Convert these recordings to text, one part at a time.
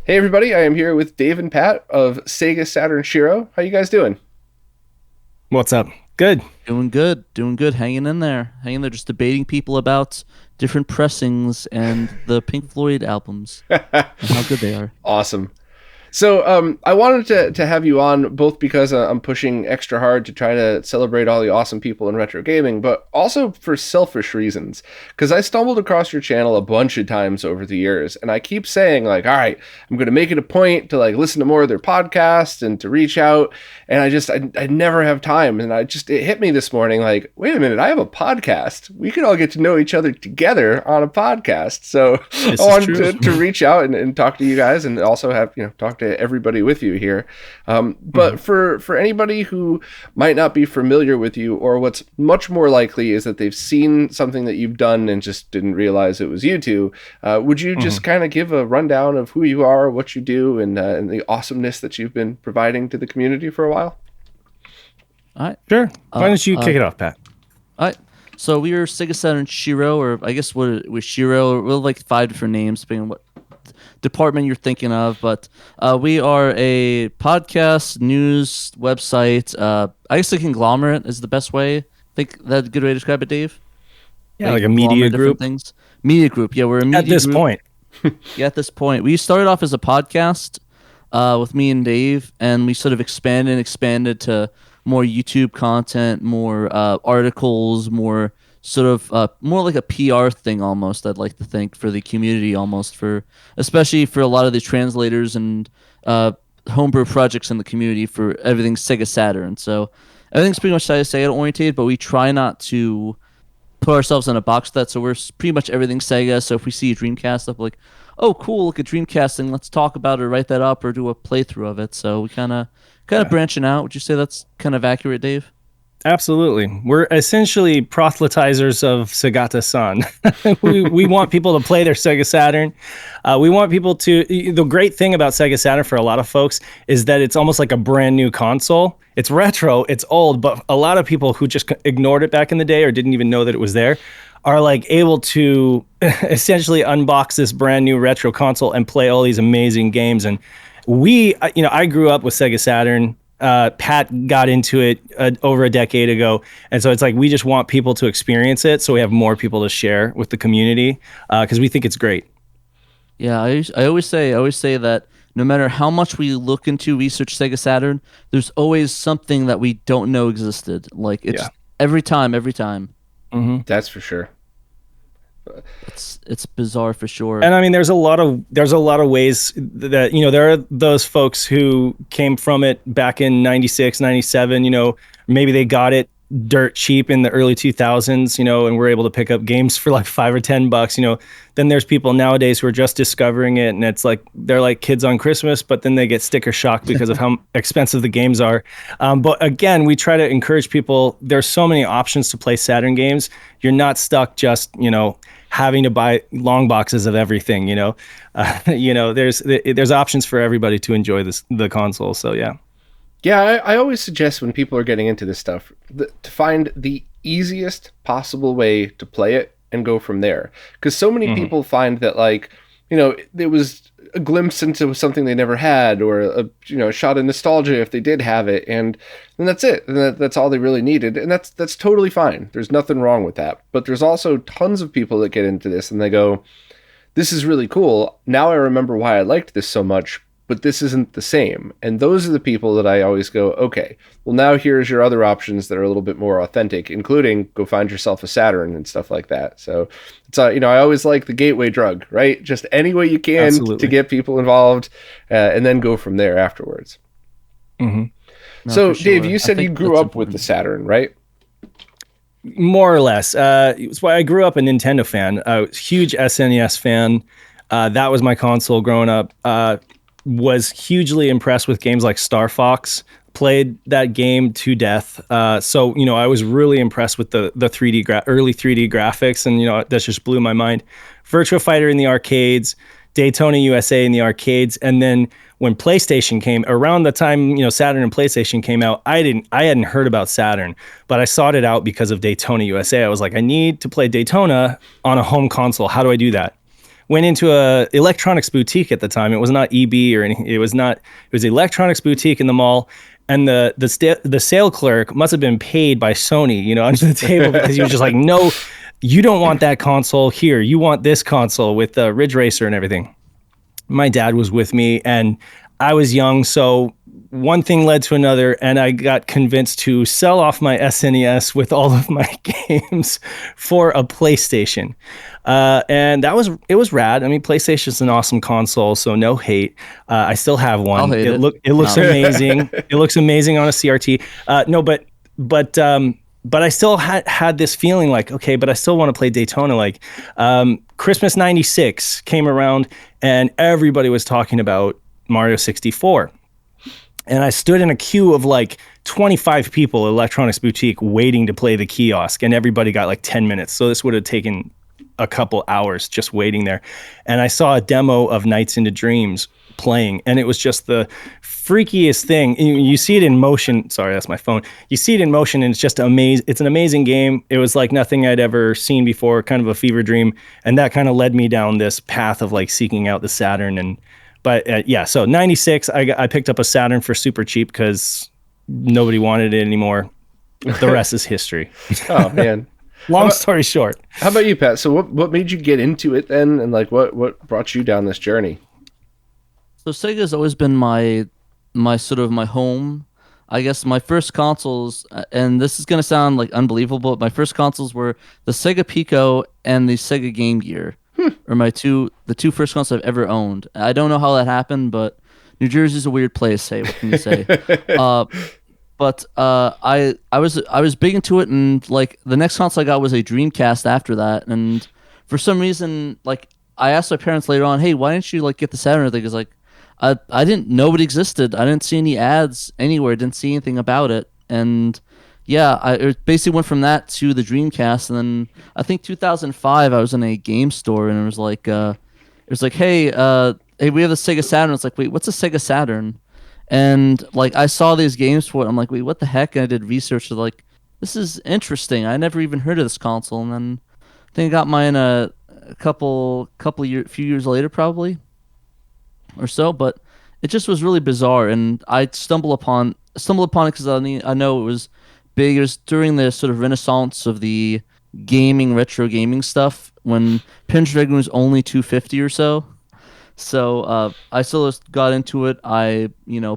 Hey everybody, I am here with Dave and Pat of Sega Saturn Shiro. How you guys doing? What's up? Good. Doing good, hanging there, just debating people about different pressings and the Pink Floyd albums and how good they are. Awesome. So I wanted to have you on both because I'm pushing extra hard to try to celebrate all the awesome people in retro gaming, but also for selfish reasons. Because I stumbled across your channel a bunch of times over the years, and I keep saying like, all right, I'm going to make it a point to like listen to more of their podcasts and to reach out, and I never have time, and it hit me this morning like, wait a minute, I have a podcast. We could all get to know each other together on a podcast. So I wanted to reach out and talk to you guys, and also have talk to everybody with you here. But for anybody who might not be familiar with you, or what's much more likely is that they've seen something that you've done and just didn't realize it was you two, would you just kind of give a rundown of who you are, what you do, and the awesomeness that you've been providing to the community for a while? All right. Sure. Why don't you kick it off, Pat? All right. So we are Sega Saturn Shiro, or I guess what was Shiro. We're like 5 different names depending on what department you're thinking of, but we are a podcast, news, website. I guess a conglomerate is the best way. I think that's a good way to describe it, Dave. Yeah, like a media group. Things. Media group. Yeah, we're a media at this group. point. Yeah, at this point, we started off as a podcast with me and Dave, and we sort of expanded to more YouTube content, more articles, more sort of more like a PR thing almost. I'd like to think for the community, almost for especially for a lot of the translators and homebrew projects in the community for everything Sega Saturn. So everything's pretty much Sega Saturn oriented, but we try not to put ourselves in a box with that. So we're pretty much everything Sega. So if we see a Dreamcast stuff, like, oh cool, look at Dreamcasting, let's talk about it, or write that up, or do a playthrough of it. So we kind of branching out. Would you say that's kind of accurate, Dave? Absolutely. We're essentially proselytizers of Segata-san. we want people to play their Sega Saturn. We want people to... The great thing about Sega Saturn for a lot of folks is that it's almost like a brand new console. It's retro, it's old, but a lot of people who just ignored it back in the day or didn't even know that it was there are like able to essentially unbox this brand new retro console and play all these amazing games. And I grew up with Sega Saturn. Pat got into it over a decade ago, and so it's like we just want people to experience it, so we have more people to share with the community because we think it's great. Yeah, I always say that no matter how much we look into research Sega Saturn, there's always something that we don't know existed. Like it's every time. Mm-hmm. That's for sure. It's bizarre for sure. And I mean, there's a lot of ways that, there are those folks who came from it back in 96, 97, maybe they got it dirt cheap in the early 2000s, and were able to pick up games for like $5 or $10, Then there's people nowadays who are just discovering it, and it's like they're like kids on Christmas, but then they get sticker shock because of how expensive the games are. But again, we try to encourage people. There's so many options to play Saturn games. You're not stuck just, having to buy long boxes of everything. There's options for everybody to enjoy the console. So yeah. Yeah, I always suggest when people are getting into this stuff to find the easiest possible way to play it and go from there. Because so many people find that, like, it was a glimpse into something they never had, or a shot of nostalgia if they did have it, and then that's it. And that's all they really needed, and that's totally fine. There's nothing wrong with that. But there's also tons of people that get into this and they go, "This is really cool. Now I remember why I liked this so much." But this isn't the same. And those are the people that I always go, okay, well, now here's your other options that are a little bit more authentic, including go find yourself a Saturn and stuff like that. So it's, I always like the gateway drug, right? Just any way you can Absolutely. to get people involved, and then go from there afterwards. Mm-hmm. No, So for sure. Dave, you said you grew up with the Saturn, right? More or less. It's why I grew up a Nintendo fan. I was a huge SNES fan. That was my console growing up. Was hugely impressed with games like Star Fox. Played that game to death. So I was really impressed with the 3D early 3D graphics, and that just blew my mind. Virtua Fighter in the arcades, Daytona USA in the arcades, and then when PlayStation came around the time Saturn and PlayStation came out, I hadn't heard about Saturn, but I sought it out because of Daytona USA. I was like, I need to play Daytona on a home console. How do I do that? went into a electronics boutique at the time. It was not EB or anything. It was electronics boutique in the mall. And the sale clerk must have been paid by Sony, under the table, because he was just like, no, you don't want that console here. You want this console with the Ridge Racer and everything. My dad was with me, and I was young, so one thing led to another, and I got convinced to sell off my SNES with all of my games for a PlayStation. And it was rad. I mean, PlayStation's an awesome console, so no hate. I still have one. I'll hate it. It looks amazing. It looks amazing on a CRT. But I still had this feeling like, okay, but I still want to play Daytona. Like, Christmas '96 came around, and everybody was talking about Mario 64. And I stood in a queue of like 25 people at Electronics Boutique waiting to play the kiosk, and everybody got like 10 minutes. So this would have taken a couple hours just waiting there. And I saw a demo of Nights into Dreams playing, and it was just the freakiest thing. You see it in motion. Sorry, that's my phone. You see it in motion, and it's just amazing. It's an amazing game. It was like nothing I'd ever seen before, kind of a fever dream. And that kind of led me down this path of like seeking out the Saturn. So 96, I picked up a Saturn for super cheap because nobody wanted it anymore. The rest is history. Oh, man. Long story short. How about you, Pat? So what made you get into it then? And like what brought you down this journey? So Sega's always been my sort of my home. I guess my first consoles, and this is going to sound like unbelievable, but my first consoles were the Sega Pico and the Sega Game Gear. Are the two first consoles I've ever owned. I don't know how that happened, but New Jersey's a weird place. What can you say? But I was big into it, and like the next console I got was a Dreamcast after that. And for some reason, like I asked my parents later on, "Hey, why didn't you like get the Saturn?" Because like I didn't know it existed. I didn't see any ads anywhere. Didn't see anything about it, and yeah, it basically went from that to the Dreamcast, and then I think 2005 I was in a game store, and it was like, hey, we have the Sega Saturn. It's like, wait, what's a Sega Saturn? And like I saw these games for it. I'm like, wait, what the heck? And I did research. Like, this is interesting. I never even heard of this console, and then I think I got mine a few years later, probably or so. But it just was really bizarre, and I stumbled upon it because I know it was big. It was during the sort of renaissance of the retro gaming stuff, when Panzer Dragoon was only $250 or so. So I still just got into it. I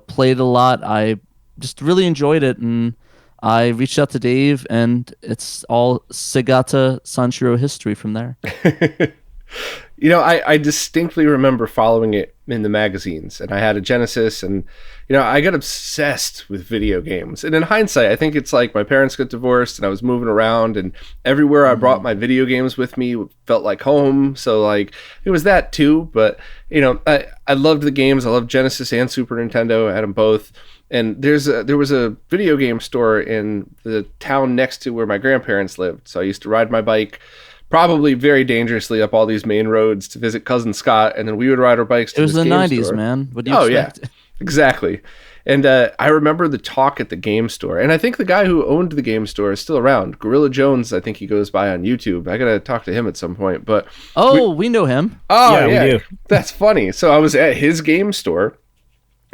played a lot. I just really enjoyed it, and I reached out to Dave, and it's all Sega Saturn Shiro history from there. I distinctly remember following it in the magazines, and I had a Genesis, and I got obsessed with video games. And in hindsight, I think it's like my parents got divorced, and I was moving around, and everywhere I brought my video games with me felt like home. So like it was that too. But I loved the games. I loved Genesis and Super Nintendo. I had them both. And there was a video game store in the town next to where my grandparents lived. So I used to ride my bike, probably very dangerously, up all these main roads to visit cousin Scott, and then we would ride our bikes to this game store. It was the 90s, store. man. What do you expect? Yeah, exactly. And I remember the talk at the game store, and I think the guy who owned the game store is still around. Gorilla Jones, I think he goes by on YouTube. I gotta talk to him at some point. But we know him. Oh yeah, we do. That's funny. So I was at his game store,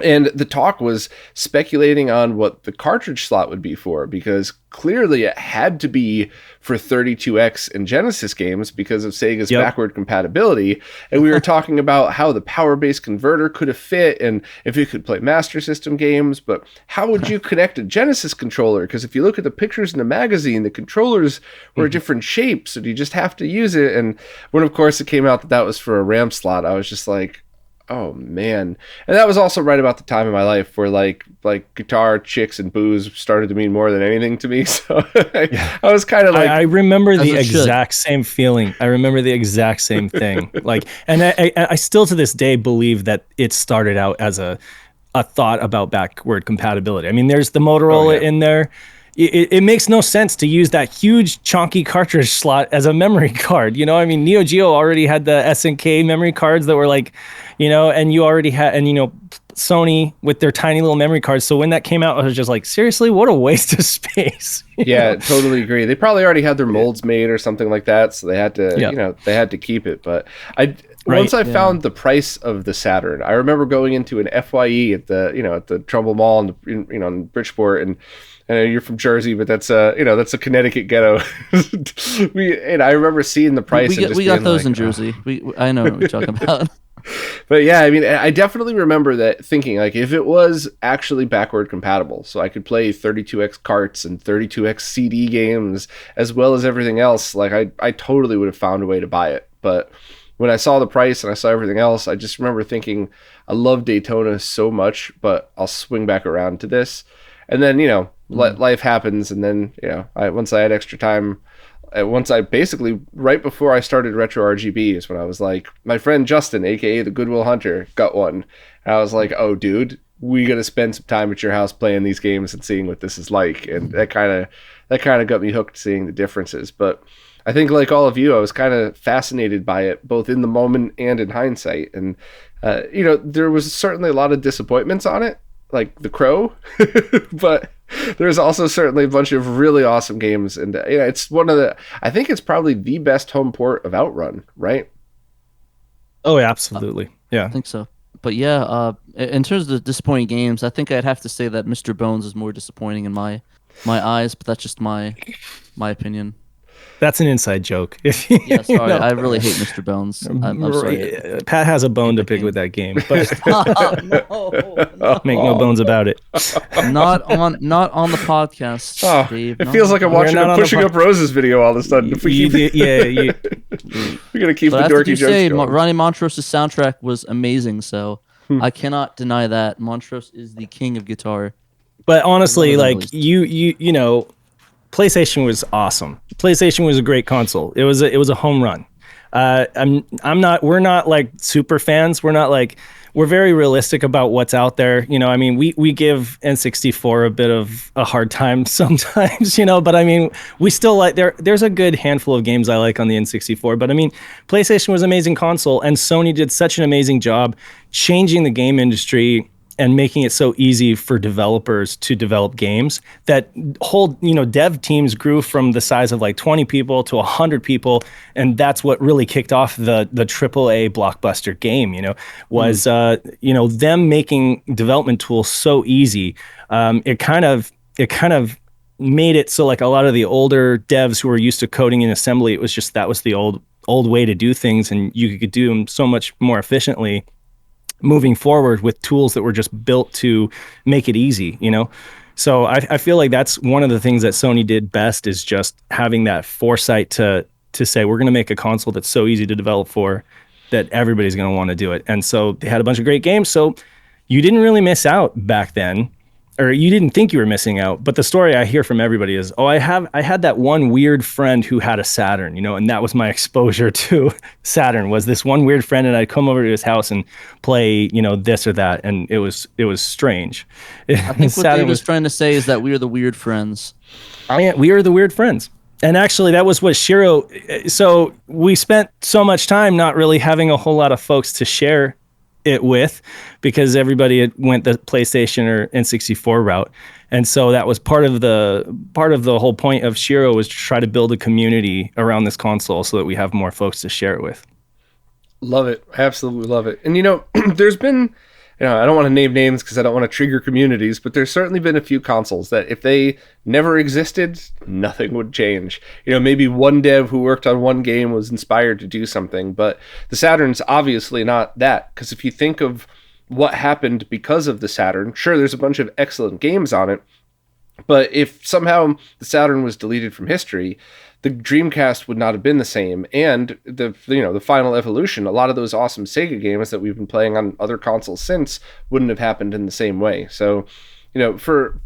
and the talk was speculating on what the cartridge slot would be for, because clearly it had to be for 32X and Genesis games because of Sega's backward compatibility. And we were talking about how the power-based converter could have fit, and if you could play Master System games, but how would you connect a Genesis controller? Because if you look at the pictures in the magazine, the controllers were different shapes, and you just have to use it. And when, of course, it came out that was for a RAM slot, I was just like, oh man. And that was also right about the time in my life where like guitar, chicks, and booze started to mean more than anything to me. So I was kind of like, I remember the exact same feeling. I remember the exact same thing. Like, and I still to this day believe that it started out as a thought about backward compatibility. I mean, there's the Motorola in there. It makes no sense to use that huge chunky cartridge slot as a memory card. I mean, Neo Geo already had the SNK memory cards that were like, and you already had, and Sony with their tiny little memory cards. So when that came out, I was just like, seriously, what a waste of space. Yeah, totally agree. They probably already had their molds made or something like that, so they had to, they had to keep it. But once I found the price of the Saturn, I remember going into an FYE at the Trumbull Mall in Bridgeport, and I know you're from Jersey, but that's that's a Connecticut ghetto. And I remember seeing the price. We got those in Jersey. I know what you're talking about. But yeah, I mean, I definitely remember that thinking, like, if it was actually backward compatible, so I could play 32X carts and 32X CD games as well as everything else, like I totally would have found a way to buy it. But when I saw the price and I saw everything else, I just remember thinking, I love Daytona so much, but I'll swing back around to this. And then, life happens, and then, once I had extra time, once I basically, right before I started RetroRGB is when I was like, my friend Justin, aka the Goodwill Hunter, got one. And I was like, oh, dude, we got to spend some time at your house playing these games and seeing what this is like. And that kind of got me hooked, seeing the differences. But I think, like all of you, I was kind of fascinated by it, both in the moment and in hindsight. And, there was certainly a lot of disappointments on it, like The Crow, but there's also certainly a bunch of really awesome games. And, it's I think it's probably the best home port of Outrun, right? Oh, yeah, absolutely. Yeah. I think so. But yeah, in terms of the disappointing games, I think I'd have to say that Mr. Bones is more disappointing in my eyes, but that's just my opinion. That's an inside joke. Yeah, sorry. I really hate Mr. Bones. I'm sorry. Pat has a bone to pick with that game, but make no bones about it. Not on the podcast, Oh, Dave. it feels like I'm watching a Pushing Up Roses video all of a sudden. We're gonna keep But the dorky jokes going. Ronnie Montrose's soundtrack was amazing, so I cannot deny that. Montrose is the king of guitar. But honestly, like you know, PlayStation was awesome. PlayStation was a great console. It was a home run. We're not like super fans. We're very realistic about what's out there. I mean, we give N64 a bit of a hard time sometimes, but I mean, we still like there's a good handful of games I like on the N64, but I mean, PlayStation was an amazing console, and Sony did such an amazing job changing the game industry and making it so easy for developers to develop games that whole, dev teams grew from the size of like 20 people to 100 people. And that's what really kicked off the AAA blockbuster game, was, them making development tools so easy. It kind of made it so like a lot of the older devs who were used to coding in assembly, that was the old way to do things. And you could do them so much more efficiently moving forward with tools that were just built to make it easy, So I feel like that's one of the things that Sony did best, is just having that foresight to say, we're going to make a console that's so easy to develop for that everybody's going to want to do it. And so they had a bunch of great games. So you didn't really miss out back then, or you didn't think you were missing out. But the story I hear from everybody is, I had that one weird friend who had a Saturn, and that was my exposure to Saturn, was this one weird friend, and I'd come over to his house and play, this or that, and it was strange. I think what Dave was trying to say is that we are the weird friends. We are the weird friends. And actually, that was what Shiro. So we spent so much time not really having a whole lot of folks to share it with, because everybody went the PlayStation or N64 route. And so that was part of the whole point of Shiro, was to try to build a community around this console so that we have more folks to share it with. Love it. Absolutely love it. And there's been, I don't want to name names because I don't want to trigger communities, but there's certainly been a few consoles that if they never existed, nothing would change. Maybe one dev who worked on one game was inspired to do something, but the Saturn's obviously not that, because if you think of what happened because of the Saturn, sure, there's a bunch of excellent games on it, but if somehow the Saturn was deleted from history, the Dreamcast would not have been the same, and the final evolution, a lot of those awesome Sega games that we've been playing on other consoles since wouldn't have happened in the same way. So, for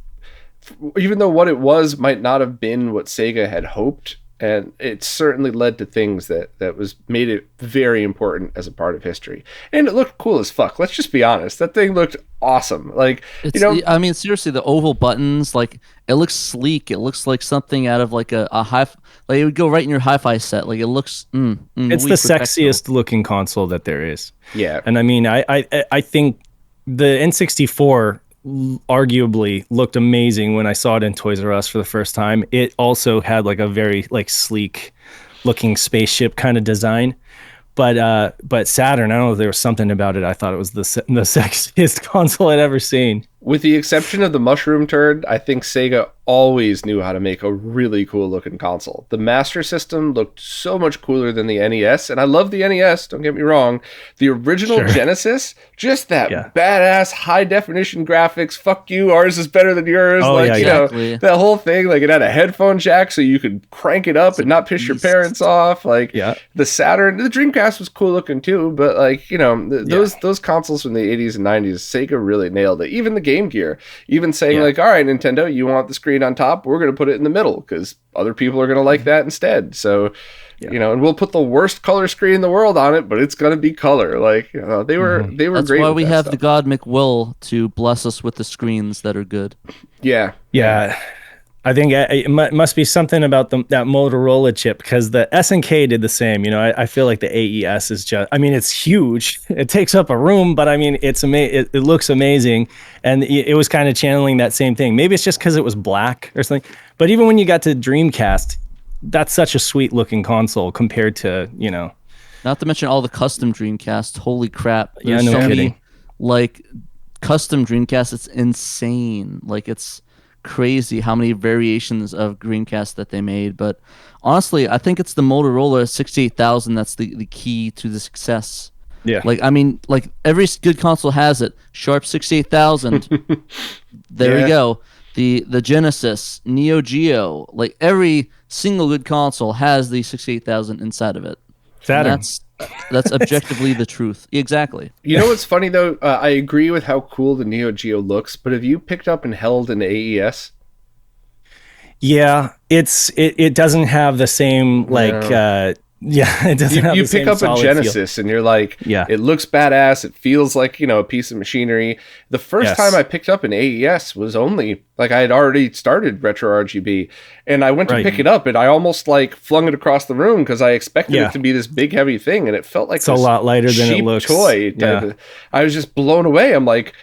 even though what it was might not have been what Sega had hoped, and it certainly led to things that made it very important as a part of history. And it looked cool as fuck. Let's just be honest. That thing looked awesome. Like, I mean, seriously, the oval buttons, like, it looks sleek. It looks like something out of like a like it would go right in your hi-fi set. Like, it looks it's the sexiest looking console that there is. Yeah. And I mean, I think the N64 arguably looked amazing when I saw it in Toys R Us for the first time. It also had like a very like sleek looking spaceship kind of design, But Saturn, I don't know, there was something about it. I thought it was the sexiest console I'd ever seen. With the exception of the mushroom turd, I think Sega always knew how to make a really cool looking console. The Master System looked so much cooler than the NES, and I love the NES, don't get me wrong. The original Genesis, just that badass high definition graphics, fuck you, ours is better than yours. Oh, like, yeah, you know, that whole thing, like it had a headphone jack so you could crank it up and not piss your parents off. Like the Saturn, the Dreamcast was cool looking too, but like, you know, those consoles from the 80s and 90s, Sega really nailed it. Even the Game Gear, even saying like, all right, Nintendo, you want the screen on top, we're going to put it in the middle because other people are going to like that instead. So, you know, and we'll put the worst color screen in the world on it, but it's going to be color. Like, you know, they were That's great. That's why with we that have stuff. the God McWill to bless us with the screens that are good. Yeah. I think it must be something about that Motorola chip, because the SNK did the same. You know, I feel like the AES is just, I mean, it's huge. It takes up a room, but I mean, it looks amazing. And it was kind of channeling that same thing. Maybe it's just because it was black or something. But even when you got to Dreamcast, that's such a sweet looking console compared to, you know. Not to mention all the custom Dreamcast. Holy crap. Yeah, There's no so kidding. many, like, custom Dreamcast. It's insane. Like, it's crazy how many variations of Dreamcast that they made. But honestly, I think it's the Motorola 68000 that's the key to the success. Yeah. Like, I mean, like, every good console has it. Sharp 68000. There you go. The Genesis, Neo Geo, like every single good console has the 68000 inside of it. Saturn. That's objectively the truth. Exactly. You know what's funny though? I agree with how cool the Neo Geo looks, but have you picked up and held an AES? Yeah, it doesn't have the same like it doesn't have You the same pick up a solid Genesis and you're like, it looks badass. It feels like, you know, a piece of machinery. The first time I picked up an AES was only like I had already started RetroRGB, and I went to pick it up and I almost like flung it across the room because I expected it to be this big heavy thing, and it felt like it's a lot lighter than it cheap looks. toy type of, I was just blown away. I'm like,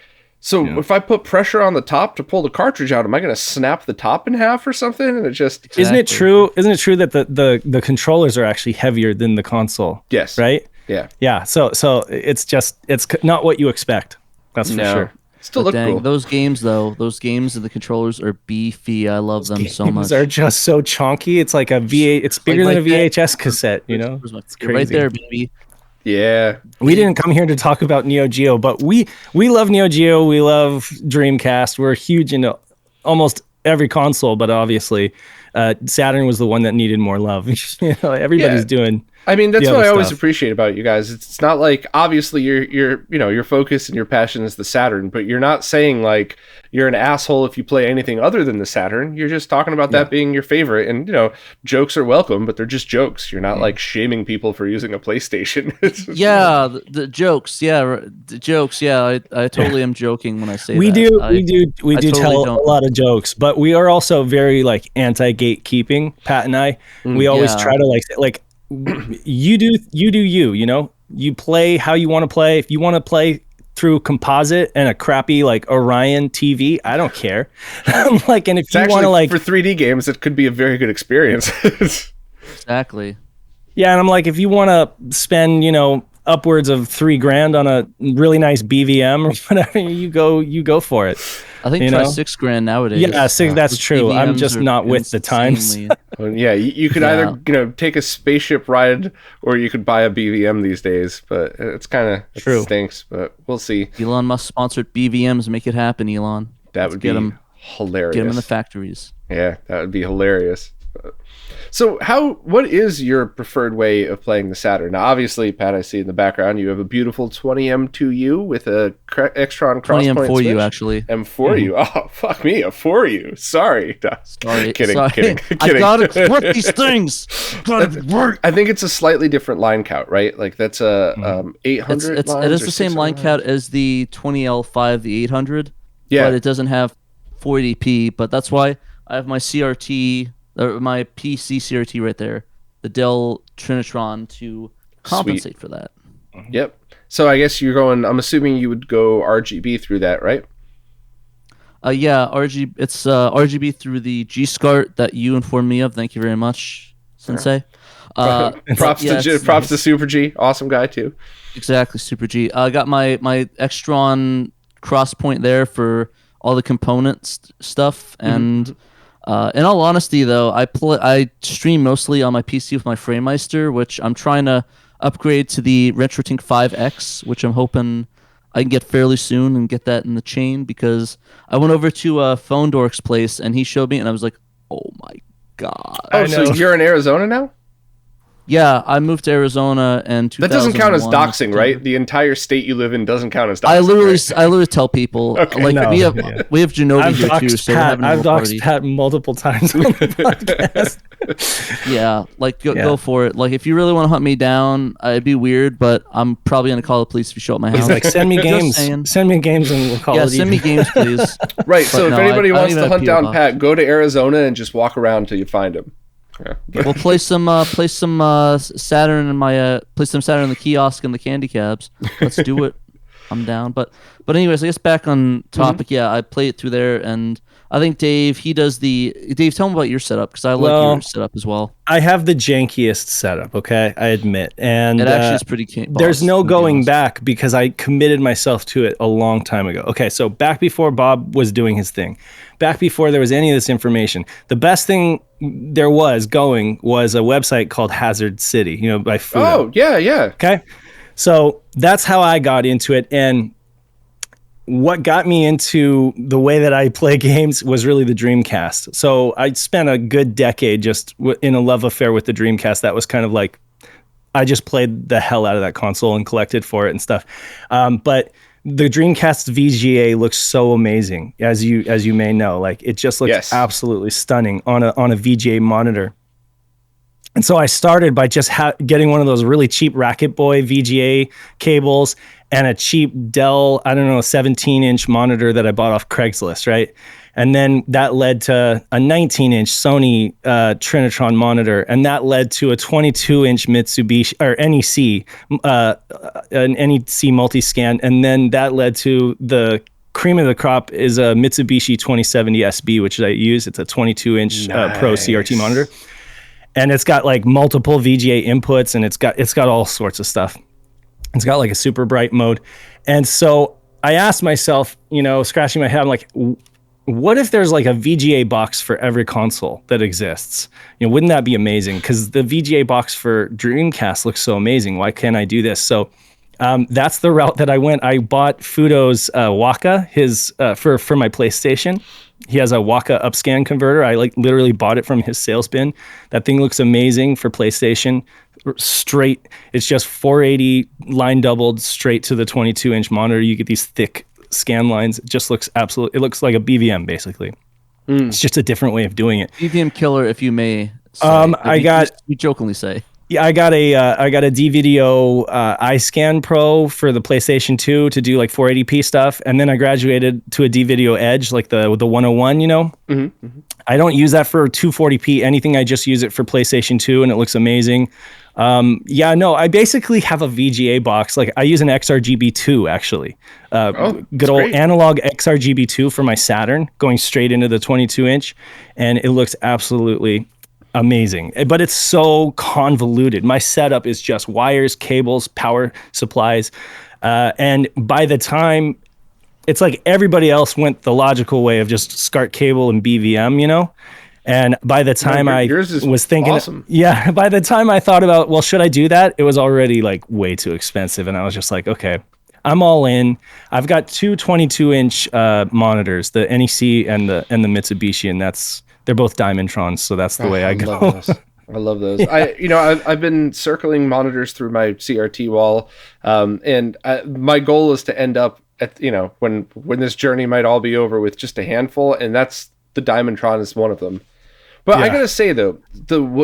so if I put pressure on the top to pull the cartridge out, am I going to snap the top in half or something? And it just Isn't it true that the controllers are actually heavier than the console? Yes. Right? Yeah. So it's not what you expect. That's for sure. Still look cool. Those games and the controllers are beefy. I love them so much. They're just so chonky. It's like it's bigger than a VHS cassette, you know? It's crazy. Right there, baby. Yeah. We didn't come here to talk about Neo Geo, but we love Neo Geo. We love Dreamcast. We're huge into almost every console, but obviously Saturn was the one that needed more love. You know, everybody's doing. I mean, that's the what other I always stuff. appreciate about you guys. It's not like, obviously your focus and your passion is the Saturn, but you're not saying like you're an asshole if you play anything other than the Saturn. You're just talking about that being your favorite, and you know, jokes are welcome, but they're just jokes. You're not like shaming people for using a PlayStation. The jokes. The jokes. Yeah, I totally am joking when I say We that. We do totally tell a lot of jokes, but we are also very like anti-gatekeeping. Pat and I, we always try to like you do you know, you play how you want to play. If you want to play through composite and a crappy like Orion TV, I don't care. Like, and if It's you want to like for 3D games, it could be a very good experience. Exactly. yeah, and I'm like, if you want to spend, you know, upwards of $3,000 on a really nice BVM or whatever, you go for it. I think try $6,000 nowadays. Yeah, that's true. I'm BVMs just are not with the times. insanely- Well, yeah, you could either take a spaceship ride or you could buy a BVM these days, but it's kind of True. stinks. But we'll see. Elon Musk sponsored BVMs. Make it happen, Elon. That would be hilarious. Get them in the factories. Yeah, that would be hilarious. So what is your preferred way of playing the Saturn? Now, obviously, Pat, I see in the background you have a beautiful 20M2U with a Extron crosspoint 20M4U switch. actually. M4U. Oh, fuck me, a 4U. Sorry. Kidding. I gotta work these things. Gotta work. I think it's a slightly different line count, right? Like that's a 800 It lines is or the same 600 line lines? count as the 20L5, the 800. Yeah. But it doesn't have 480p. But that's why I have my CRT, or my PC CRT right there, the Dell Trinitron, to compensate for that. Yep. So I guess I'm assuming you would go RGB through that, right? Yeah, RGB. It's RGB through the G-SCART that you informed me of. Thank you very much, Sensei. Props nice. to Super G, awesome guy too. Exactly, Super G. I got my Extron cross point there for all the components stuff, and in all honesty, though, I stream mostly on my PC with my FrameMeister, which I'm trying to upgrade to the RetroTink 5X, which I'm hoping I can get fairly soon and get that in the chain, because I went over to Phone Dork's place and he showed me, and I was like, oh my god. Oh, so you're in Arizona now? Yeah, I moved to Arizona and that doesn't count as doxing, right? The entire state you live in doesn't count as doxing. I literally tell people we have Genovi here too. So I've doxed Pat multiple times on the podcast. Yeah, go for it. Like, if you really want to hunt me down, it'd be weird, but I'm probably gonna call the police if you show up my house. He's like, send me games, send me games, and we'll call it. Yeah, send me games, please. Right. So if anybody wants to hunt down Pat, go to Arizona and just walk around till you find him. Yeah. We'll play some Saturn in Saturn in the kiosk and the candy cabs. Let's do it. I'm down. But anyways, I guess back on topic. Yeah, I play it through there, and I think Dave, Dave, tell me about your setup, because I like your setup as well. I have the jankiest setup, okay? I admit. And it actually is pretty there's no going back, because I committed myself to it a long time ago. Okay, so back before Bob was doing his thing, back before there was any of this information, the best thing there was going was a website called Hazard City, by Fudo. Oh, yeah. Okay? So that's how I got into it, and what got me into the way that I play games was really the Dreamcast. So I spent a good decade just in a love affair with the Dreamcast. That was kind of like, I just played the hell out of that console and collected for it and stuff. But the Dreamcast VGA looks so amazing, as you may know. Like, it just looks absolutely stunning on a VGA monitor. And so I started by just getting one of those really cheap Racket Boy VGA cables and a cheap Dell, 17-inch monitor that I bought off Craigslist, right? And then that led to a 19-inch Sony Trinitron monitor, and that led to a 22-inch Mitsubishi or NEC, an NEC multi-scan, and then that led to the cream of the crop is a Mitsubishi 2070 SB, which I use. It's a 22-inch Pro CRT monitor. And it's got like multiple VGA inputs, and it's got all sorts of stuff. It's got like a super bright mode. And so I asked myself, scratching my head, I'm like, what if there's like a VGA box for every console that exists? Wouldn't that be amazing? Because the VGA box for Dreamcast looks so amazing. Why can't I do this? So that's the route that I went. I bought Fudo's Waka, for my PlayStation. He has a Waka upscan converter. I literally bought it from his sales bin. That thing looks amazing for PlayStation. Straight, it's just 480 line doubled straight to the 22-inch monitor. You get these thick scan lines. It just looks it looks like a BVM basically. It's just a different way of doing it. BVM killer, if you may say. You jokingly say. Yeah, I got a DVDO iScan Pro for the PlayStation 2 to do like 480p stuff, and then I graduated to a DVDO Edge, like the 101. I don't use that for 240p anything. I just use it for PlayStation 2, and it looks amazing. I basically have a VGA box. Like, I use an XRGB2 actually. Good old analog XRGB2 for my Saturn, going straight into the 22-inch, and it looks absolutely amazing. But it's so convoluted. My setup is just wires, cables, power supplies, and by the time, it's like everybody else went the logical way of just SCART cable and BVM, and by the time I was thinking, awesome. By the time I thought about, well, should I do that? It was already like way too expensive, and I was just like, okay, I'm all in. I've got two 22-inch monitors, the NEC and the Mitsubishi, and they're both Diamondtrons, so that's the way I go. I love those. Yeah. I've been circling monitors through my CRT wall, and my goal is to end up at when this journey might all be over with just a handful, and that's the Diamondtron is one of them. But I gotta say though,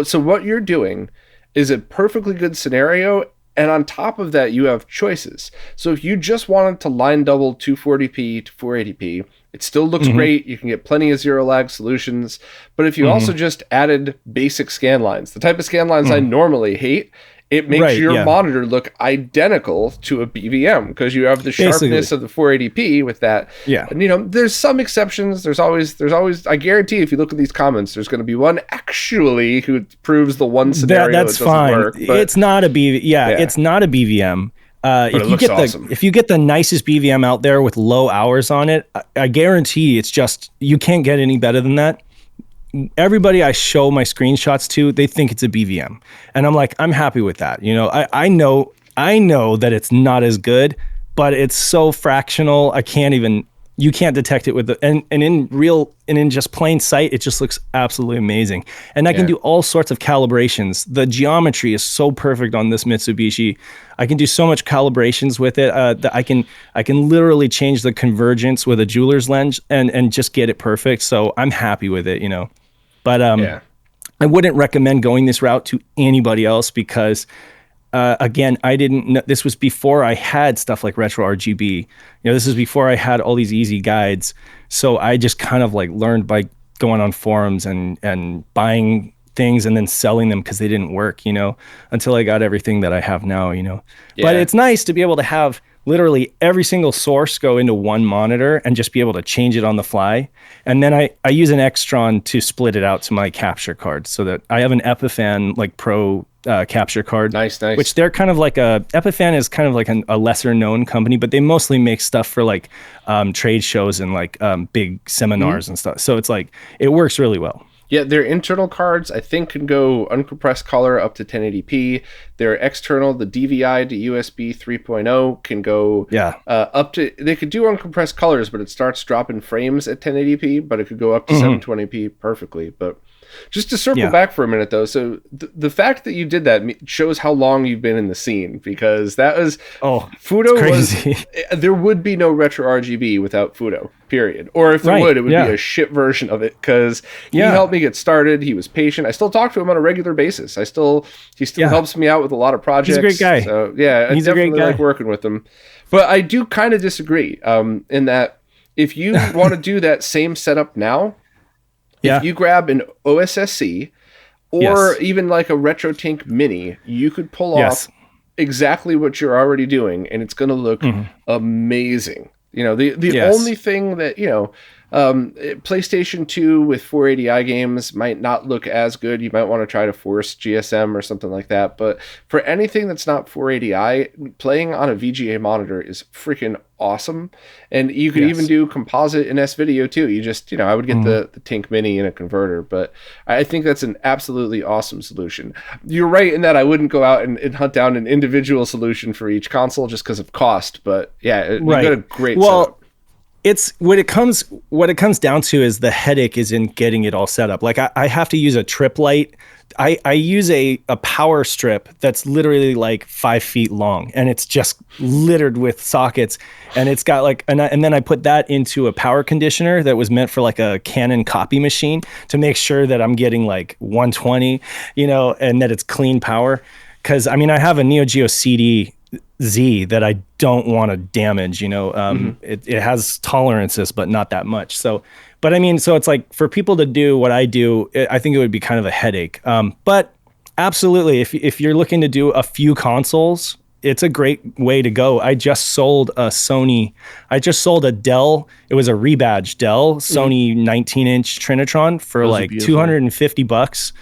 so what you're doing is a perfectly good scenario. And on top of that, you have choices. So if you just wanted to line double 240p to 480p, it still looks great. You can get plenty of zero lag solutions. But if you also just added basic scan lines, the type of scan lines I normally hate, it makes Right, your yeah. monitor look identical to a BVM because you have the sharpness of the 480p with that. Yeah. And there's some exceptions. There's always. I guarantee if you look at these comments, there's going to be one actually who proves the one scenario That's that doesn't fine. work. But It's not a it's not a BVM. it looks awesome. If you get the nicest BVM out there with low hours on it, I guarantee it's just, you can't get any better than that. Everybody I show my screenshots to, they think it's a BVM, and I'm like, I'm happy with that. I know that it's not as good, but it's so fractional. You can't detect it with and in just plain sight, it just looks absolutely amazing. And I can do all sorts of calibrations. The geometry is so perfect on this Mitsubishi. I can do so much calibrations with it that I can literally change the convergence with a jeweler's lens and just get it perfect. So I'm happy with it, But I wouldn't recommend going this route to anybody else because again, I didn't know, this was before I had stuff like RetroRGB. This is before I had all these easy guides. So I just kind of like learned by going on forums and buying things and then selling them because they didn't work, until I got everything that I have now, But it's nice to be able to have literally every single source go into one monitor and just be able to change it on the fly. And then I use an Extron to split it out to my capture card so that I have an Epiphan like Pro capture card. Nice. Which they're kind of like Epiphan is kind of like a lesser known company, but they mostly make stuff for like trade shows and like big seminars and stuff. So it's like, it works really well. Yeah, their internal cards, I think, can go uncompressed color up to 1080p. Their external, the DVI to USB 3.0, can go up to... They could do uncompressed colors, but it starts dropping frames at 1080p, but it could go up to 720p perfectly. But just to circle back for a minute, though, so the fact that you did that shows how long you've been in the scene, because that was... Fudo crazy. There would be no RetroRGB without Fudo, period. Or if there would, it would be a shit version of it, because he helped me get started. He was patient. I still talk to him on a regular basis. He still helps me out with a lot of projects. He's a great guy. So I definitely like working with him. But I do kind of disagree in that if you want to do that same setup now, if you grab an OSSC or even like a RetroTink Mini, you could pull off exactly what you're already doing, and it's going to look amazing. The only thing that, PlayStation 2 with 480i games might not look as good. You might want to try to force GSM or something like that. But for anything that's not 480i, playing on a VGA monitor is freaking awesome. And you could even do composite in S-Video too. You just, I would get the Tink Mini in a converter. But I think that's an absolutely awesome solution. You're right in that I wouldn't go out and hunt down an individual solution for each console just because of cost. But you got a great setup. It's what it comes down to is the headache is in getting it all set up. Like I have to use a trip light. I use a power strip that's literally like 5 feet long, and it's just littered with sockets, and it's got like, and then I put that into a power conditioner that was meant for like a Canon copy machine to make sure that I'm getting like 120, and that it's clean power. Cause I have a Neo Geo CD Z that I don't want to damage, it has tolerances, but not that much. So it's like for people to do what I do, I think it would be kind of a headache. But absolutely, if you're looking to do a few consoles, it's a great way to go. I just sold a Dell. It was a rebadged Dell Sony 19-inch Trinitron for like $250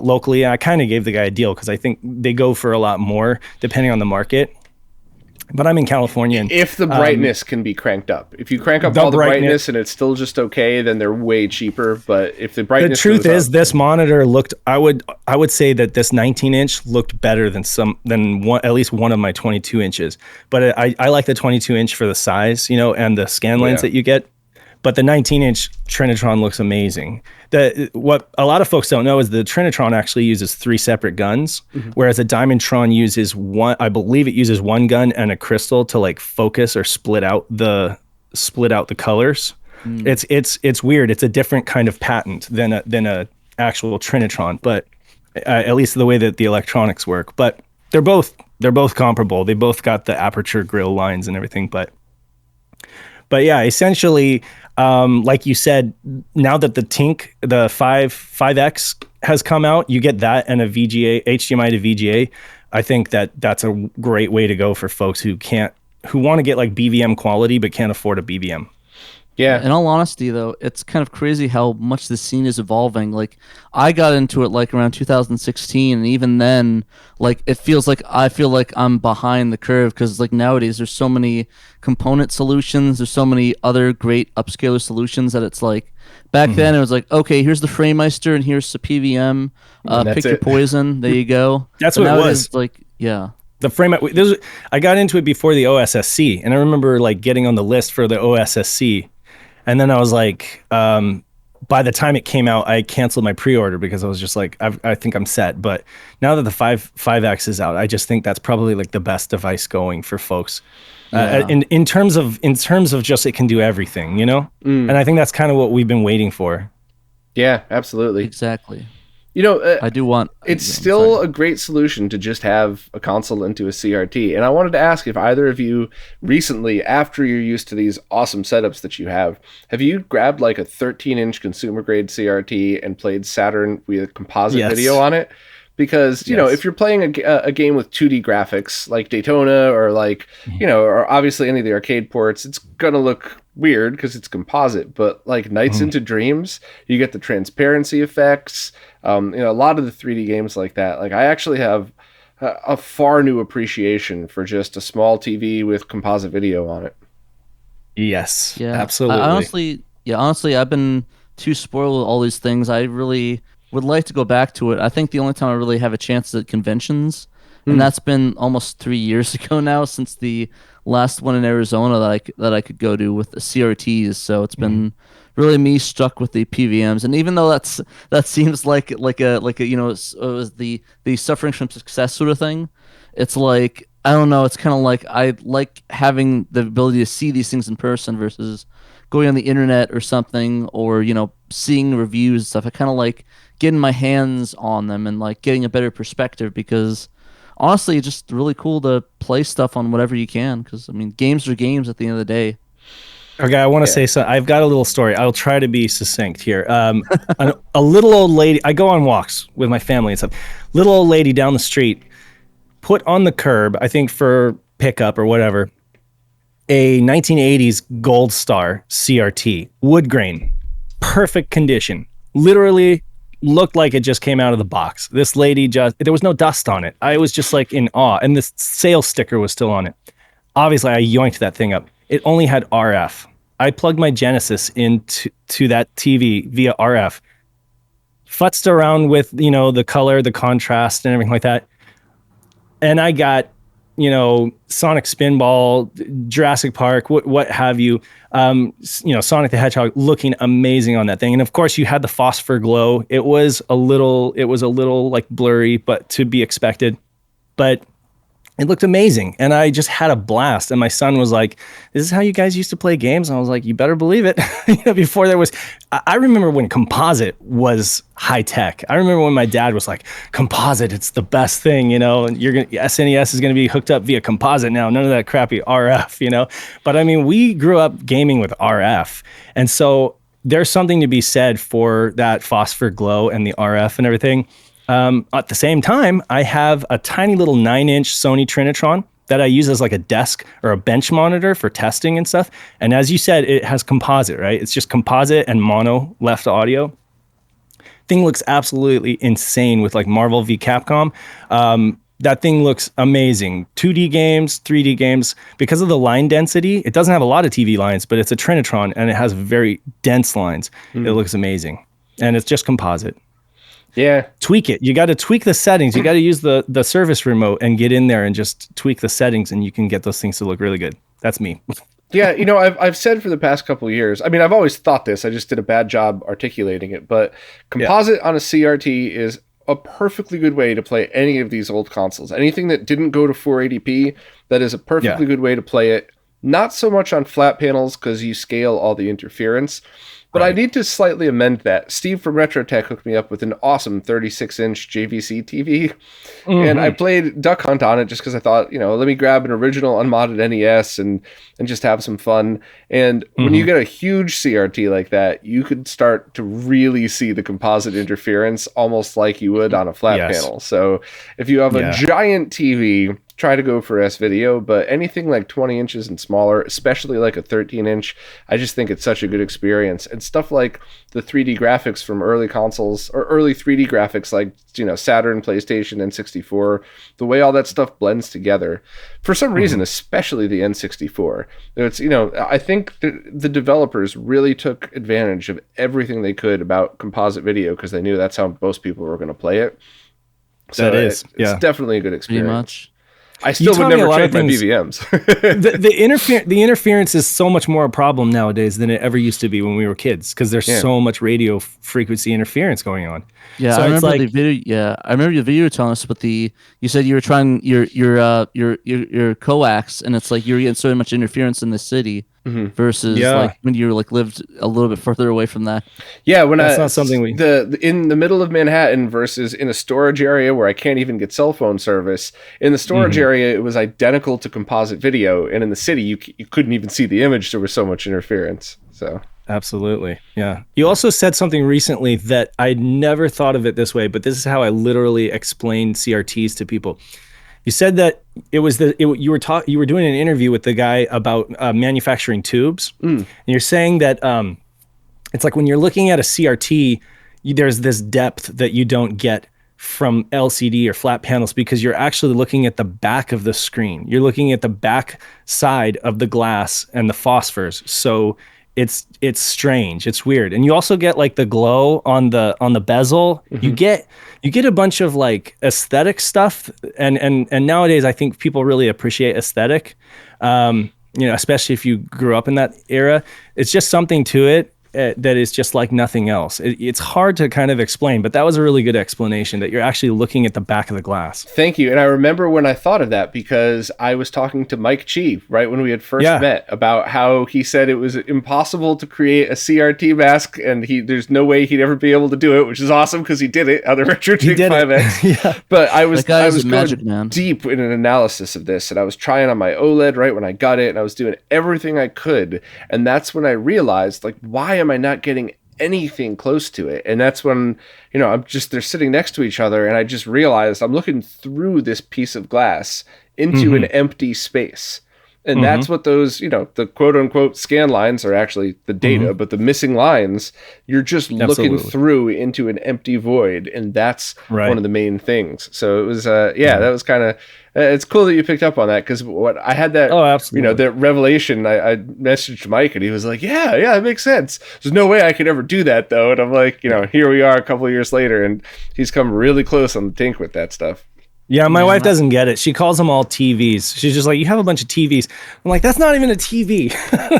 locally. I kind of gave the guy a deal because I think they go for a lot more depending on the market. But I'm in California. And, if the brightness can be cranked up. If you crank up all the brightness and it's still just okay, then they're way cheaper. But if the brightness... The truth is, this monitor looked... I would say that this 19-inch looked better than at least one of my 22 inches. But I like the 22-inch for the size, and the scan lanes that you get. But the 19-inch Trinitron looks amazing. What a lot of folks don't know is the Trinitron actually uses 3 separate guns, whereas a Diamondtron uses one. I believe it uses one gun and a crystal to like focus or split out the colors. It's weird. It's a different kind of patent than a actual Trinitron, but at least the way that the electronics work. But they're both comparable. They both got the aperture grill lines and everything, but yeah, essentially, like you said, now that the Tink, the 5X has come out, you get that and a VGA, HDMI to VGA. I think that's a great way to go for folks who want to get like BVM quality but can't afford a BVM. Yeah. In all honesty, though, it's kind of crazy how much the scene is evolving. Like, I got into it like around 2016, and even then, like, I feel like I'm behind the curve because like nowadays there's so many component solutions, there's so many other great upscaler solutions that it's like back then it was like, okay, here's the FrameMeister and here's the PVM, pick your poison, there you go. That's but what it nowadays, was. it's like, yeah. The frame, I got into it before the OSSC, and I remember like getting on the list for the OSSC. And then I was like, by the time it came out, I canceled my pre-order because I was just like, I think I'm set. But now that the 5X is out, I just think that's probably like the best device going for folks. In terms of just it can do everything, you know? And I think that's kind of what we've been waiting for. Yeah, absolutely. Exactly. You know, I do want. It's still a great solution to just have a console into a CRT. And I wanted to ask if either of you recently, after you're used to these awesome setups that you have you grabbed like a 13-inch consumer grade CRT and played Saturn with composite video on it? Because, you know, if you're playing a game with 2D graphics like Daytona or like, you know, or obviously any of the arcade ports, it's going to look weird because it's composite. But like Nights into Dreams, you get the transparency effects. You know, a lot of the 3D games like that. Like I actually have a far new appreciation for just a small TV with composite video on it. Yes, Yeah, absolutely. honestly, I've been too spoiled with all these things. I really would like to go back to it. I think the only time I really have a chance is at conventions, and that's been almost 3 years ago now since the last one in Arizona that I could go to with the CRTs. So it's been really me stuck with the PVMs, and even though that seems like a you know it was the suffering from success sort of thing, it's like I don't know. It's kind of like I like having the ability to see these things in person versus going on the internet or something, or you know seeing reviews and stuff. I kind of like getting my hands on them and like getting a better perspective because honestly, it's just really cool to play stuff on whatever you can. Because I mean, games are games at the end of the day. Okay, I want to say something. I've got a little story. I'll try to be succinct here. A little old lady. I go on walks with my family and stuff. Little old lady down the street put on the curb, I think for pickup or whatever, a 1980s Gold Star CRT, wood grain, perfect condition. Literally looked like it just came out of the box. This lady there was no dust on it. I was just like in awe, and the sales sticker was still on it. Obviously, I yoinked that thing up. It only had RF. I plugged my Genesis into that TV via RF. Futzed around with, you know, the color, the contrast, and everything like that. And I got, you know, Sonic Spinball, Jurassic Park, what have you. You know, Sonic the Hedgehog looking amazing on that thing. And of course, you had the phosphor glow. It was a little like blurry, but to be expected. But it looked amazing, and I just had a blast. And my son was like, "This is how you guys used to play games?" And I was like, "You better believe it." You know, before there was, I remember when composite was high tech. I remember when my dad was like, "Composite, it's the best thing," you know. And SNES is gonna be hooked up via composite now. None of that crappy RF, you know. But I mean, we grew up gaming with RF, and so there's something to be said for that phosphor glow and the RF and everything. At the same time, I have a tiny little 9-inch Sony Trinitron that I use as like a desk or a bench monitor for testing and stuff. And as you said, it has composite, right? It's just composite and mono left audio. Thing looks absolutely insane with like Marvel v Capcom. That thing looks amazing. 2D games, 3D games. Because of the line density, it doesn't have a lot of TV lines, but it's a Trinitron and it has very dense lines. It looks amazing. And it's just composite. Yeah. Tweak it. You got to tweak the settings. You got to use the service remote and get in there and just tweak the settings, and you can get those things to look really good. That's me. Yeah, you know, I've said for the past couple of years, I mean, I've always thought this, I just did a bad job articulating it, but composite on a CRT is a perfectly good way to play any of these old consoles. Anything that didn't go to 480p, that is a perfectly good way to play it. Not so much on flat panels because you scale all the interference, But I need to slightly amend that. Steve from RetroTech hooked me up with an awesome 36-inch JVC TV, and I played Duck Hunt on it just because I thought, let me grab an original unmodded NES and just have some fun. And when you get a huge CRT like that, you could start to really see the composite interference almost like you would on a flat panel. So if you have a giant TV, try to go for S-Video, but anything like 20 inches and smaller, especially like a 13-inch, I just think it's such a good experience. And stuff like the 3D graphics from early consoles, or early 3D graphics like, Saturn, PlayStation, N64, the way all that stuff blends together. For some reason, especially the N64. It's, I think the developers really took advantage of everything they could about composite video because they knew that's how most people were going to play it. So it's definitely a good experience. Pretty much. I still would never change my BVMs. the interference is so much more a problem nowadays than it ever used to be when we were kids because there's so much radio frequency interference going on. Yeah, so I remember the video. Yeah, I remember the video you were telling us. But you said you were trying your coax, and it's like you were getting so much interference in the city versus like when you lived a little bit further away from that. Yeah, when that's not something we in the middle of Manhattan versus in a storage area where I can't even get cell phone service. In the storage area, it was identical to composite video, and in the city, you couldn't even see the image. There was so much interference. So. Absolutely. Yeah. You also said something recently that I never thought of it this way, but this is how I literally explained CRTs to people. You said that you were doing an interview with the guy about manufacturing tubes. And you're saying that it's like when you're looking at a CRT, there's this depth that you don't get from LCD or flat panels because you're actually looking at the back of the screen. You're looking at the back side of the glass and the phosphors. So it's strange. It's weird. And you also get like the glow on the bezel. You get a bunch of like aesthetic stuff. And nowadays I think people really appreciate aesthetic. Especially if you grew up in that era. It's just something to it that is just like nothing else. It's hard to kind of explain, but that was a really good explanation that you're actually looking at the back of the glass. Thank you. And I remember when I thought of that because I was talking to Mike Chi, right when we had first met, about how he said it was impossible to create a CRT mask and there's no way he'd ever be able to do it, which is awesome because he did it on the RetroTech 5X. But I was going deep in an analysis of this, and I was trying on my OLED right when I got it, and I was doing everything I could. And that's when I realized, like, why am I not getting anything close to it? And that's when, they're sitting next to each other, and I just realized I'm looking through this piece of glass into an empty space. And that's what those, the quote unquote scan lines are actually the data, but the missing lines, you're just looking through into an empty void. And that's one of the main things. So it was, that was kind of, it's cool that you picked up on that because what I had that, that revelation. I messaged Mike and he was like, yeah, it makes sense. There's no way I could ever do that though. And I'm like, here we are a couple of years later and he's come really close on the tank with that stuff. Yeah, my wife doesn't get it. She calls them all TVs. She's just like, you have a bunch of TVs. I'm like, that's not even a TV.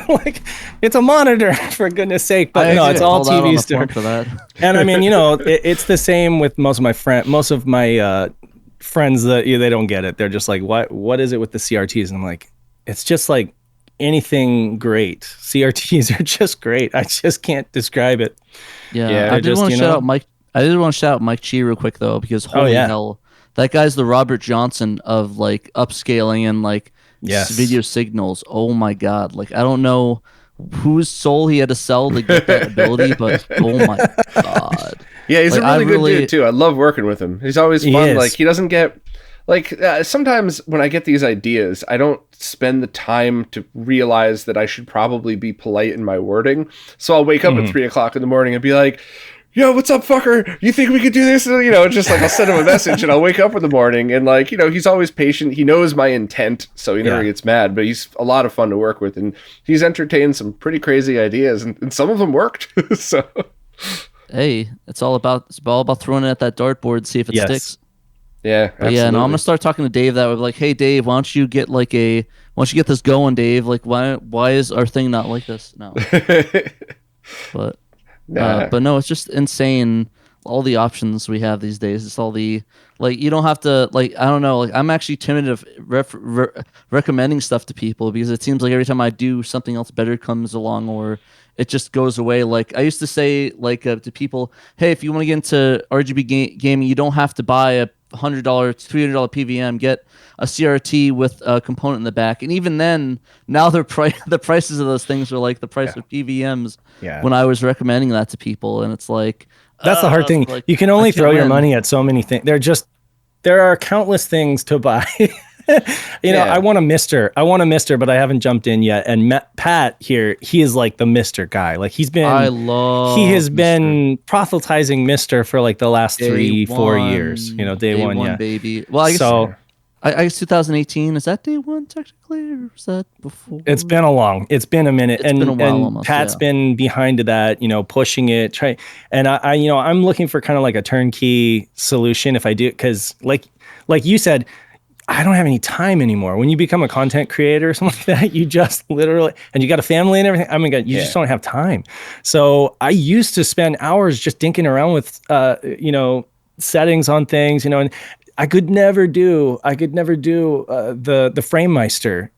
Like, it's a monitor, for goodness sake. But no, it's all TVs. For that. And I mean, it's the same with most of my friends that they don't get it. They're just like, what is it with the CRTs? And I'm like, it's just like anything great. CRTs are just great. I just can't describe it. Yeah. I did want to shout out Mike. I did want to shout out Mike Chi real quick though, because holy hell. That guy's the Robert Johnson of like upscaling and like video signals. Oh my God. Like, I don't know whose soul he had to sell to get that ability, but oh my God. Yeah, he's a really good dude too. I love working with him. He's always fun. Like, he doesn't get sometimes when I get these ideas, I don't spend the time to realize that I should probably be polite in my wording. So I'll wake up at 3:00 in the morning and be like, yo, what's up, fucker? You think we could do this? Just like I'll send him a message and I'll wake up in the morning and like, he's always patient. He knows my intent, so he never gets mad, but he's a lot of fun to work with and he's entertained some pretty crazy ideas and some of them worked. So hey, it's all about throwing it at that dartboard, see if it sticks. Yeah, but yeah, no, I'm gonna start talking to Dave that way. Like, hey, Dave, why don't you get this going, Dave? Like, why is our thing not like this? No, but no, it's just insane. all the options we have these days. It's all the like you don't have to like I don't know. Like I'm actually timid of recommending stuff to people because it seems like every time I do, something else better comes along or it just goes away. Like I used to say like to people, hey, if you want to get into RGB gaming, you don't have to buy a $100, $300 PVM. Get a CRT with a component in the back, and even then, now the prices of those things are like the price of PVMs. Yeah. When I was recommending that to people, and it's like that's the hard thing. like, you can only I can't throw your win. money at so many things. There are countless things to buy. You know, I want a Mister, but I haven't jumped in yet. And Pat here, he is like the Mister guy. Like he has been proselytizing Mister for like the last 3-4 years. You know, day one, yeah, baby. Well, I guess so. I guess 2018 is that day one technically, or is that before? It's been a minute, it's been a while almost, Pat's been behind that, you know, pushing it. And I, you know, I'm looking for kind of like a turnkey solution if I do, because like you said, I don't have any time anymore. When you become a content creator or something like that, you just literally, and you got a family and everything. I mean, you just don't have time. So I used to spend hours just dinking around with, you know, settings on things, you know, and I could never do the FrameMeister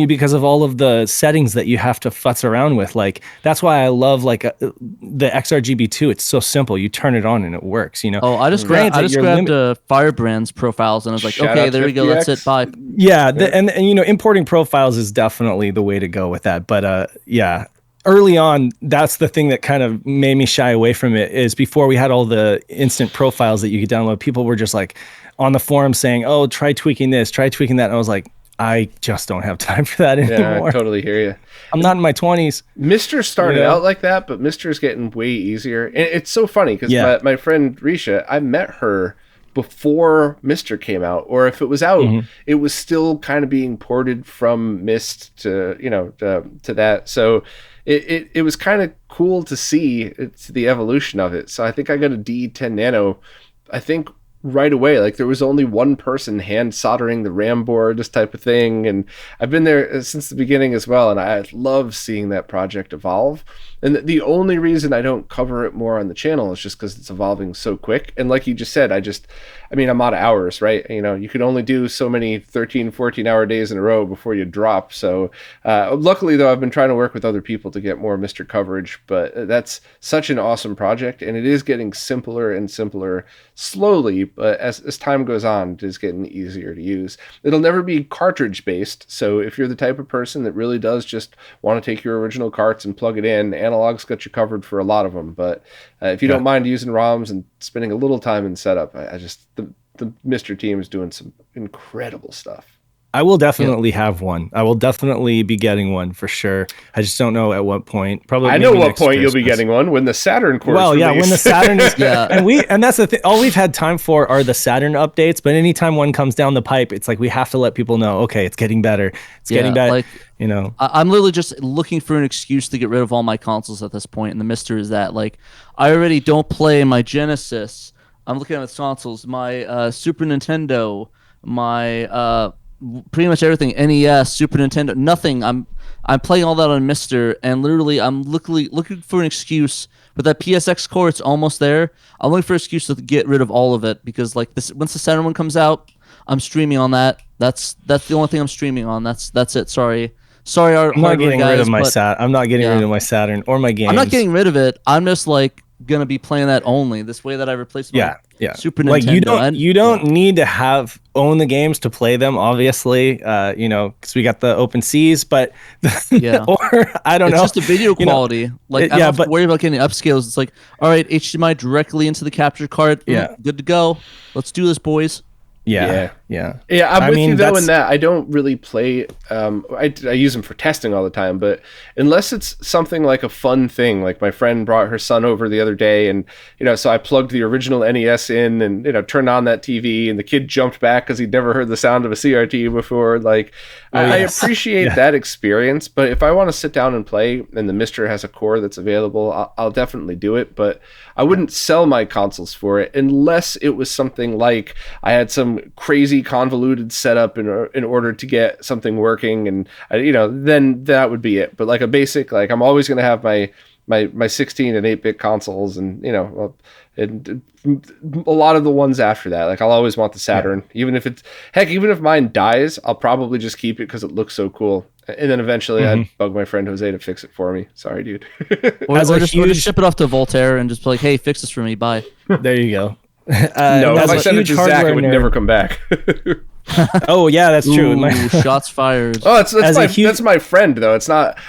because of all of the settings that you have to futz around with. Like that's why I love like the XRGB 2. It's so simple. You turn it on and it works. You know. Oh, I just grabbed Firebrand's profiles and I was like, okay, there we go. That's it. Bye. Yeah, and you know, importing profiles is definitely the way to go with that. But yeah. Early on, that's the thing that kind of made me shy away from it is before we had all the instant profiles that you could download, people were just like on the forum saying, oh, try tweaking this, try tweaking that. And I was like, I just don't have time for that anymore. Yeah, I totally hear you. I'm not in my 20s. Mr. started out like that, but Mr.'s getting way easier. And it's so funny because my friend Risha, I met her before Mr. came out, or if it was out, it was still kind of being ported from Mist to, you know, to that. So it was kind of cool to see the evolution of it. So I think I got a D10 Nano, I think right away. Like there was only one person hand soldering the RAM board, this type of thing. And I've been there since the beginning as well. And I love seeing that project evolve. And the only reason I don't cover it more on the channel is just because it's evolving so quick. And like you just said, I mean, I'm out of hours, right? You know, you can only do so many 13, 14-hour days in a row before you drop. So luckily, though, I've been trying to work with other people to get more Mr. coverage. But that's such an awesome project. And it is getting simpler and simpler slowly. But as time goes on, it is getting easier to use. It'll never be cartridge-based. So if you're the type of person that really does just want to take your original carts and plug it in, Analog's got you covered for a lot of them. But if you don't mind using ROMs and spending a little time in setup, the Mr. team is doing some incredible stuff. I will definitely have one. I will definitely be getting one for sure. I just don't know at what point. Probably. I know what point you'll be getting one when the Saturn course. Well, yeah, when the Saturn is. Yeah, and that's the thing. All we've had time for are the Saturn updates. But anytime one comes down the pipe, it's like we have to let people know. Okay, it's getting better. It's getting better. Like, you know, I'm literally just looking for an excuse to get rid of all my consoles at this point. And the Mister is that like I already don't play my Genesis. I'm looking at the consoles. My Super Nintendo. My pretty much everything, NES, Super Nintendo, nothing. I'm playing all that on Mister, and literally I'm looking for an excuse. With that PSX core, it's almost there. I'm looking for an excuse to get rid of all of it because like this, once the Saturn one comes out, I'm streaming on that. That's the only thing I'm streaming on. That's it. Sorry, I'm not getting rid of my I'm not getting rid of my Saturn or my games. I'm not getting rid of it. I'm just like gonna be playing that only. This way that I replace my Super Nintendo. Like you don't need to own the games to play them, obviously. You know, because we got the open Cs, but or I don't know. It's just the video quality. I don't have to worry about getting upscales. It's like, all right, HDMI directly into the capture card. Good to go. Let's do this, boys. Yeah. I'm with you though in that I don't really play. I use them for testing all the time, but unless it's something like a fun thing, like my friend brought her son over the other day, and you know, so I plugged the original NES in, and you know, turned on that TV, and the kid jumped back because he'd never heard the sound of a CRT before. Like, I appreciate that experience, but if I want to sit down and play, and the Mister has a core that's available, I'll definitely do it. But I wouldn't sell my consoles for it unless it was something like I had some crazy convoluted setup in order to get something working, and you know, then that would be it. But like a basic, like I'm always going to have my my 16 and 8-bit consoles, and and a lot of the ones after that. Like I'll always want the Saturn, even if mine dies, I'll probably just keep it because it looks so cool. And then eventually I'd bug my friend Jose to fix it for me. Sorry, dude. or just ship it off to Voltaire and just be like, hey, fix this for me. Bye. There you go. No, if I sent it to Zach, it would never come back. Oh yeah, that's true. Ooh, shots fired. Oh, that's my friend though.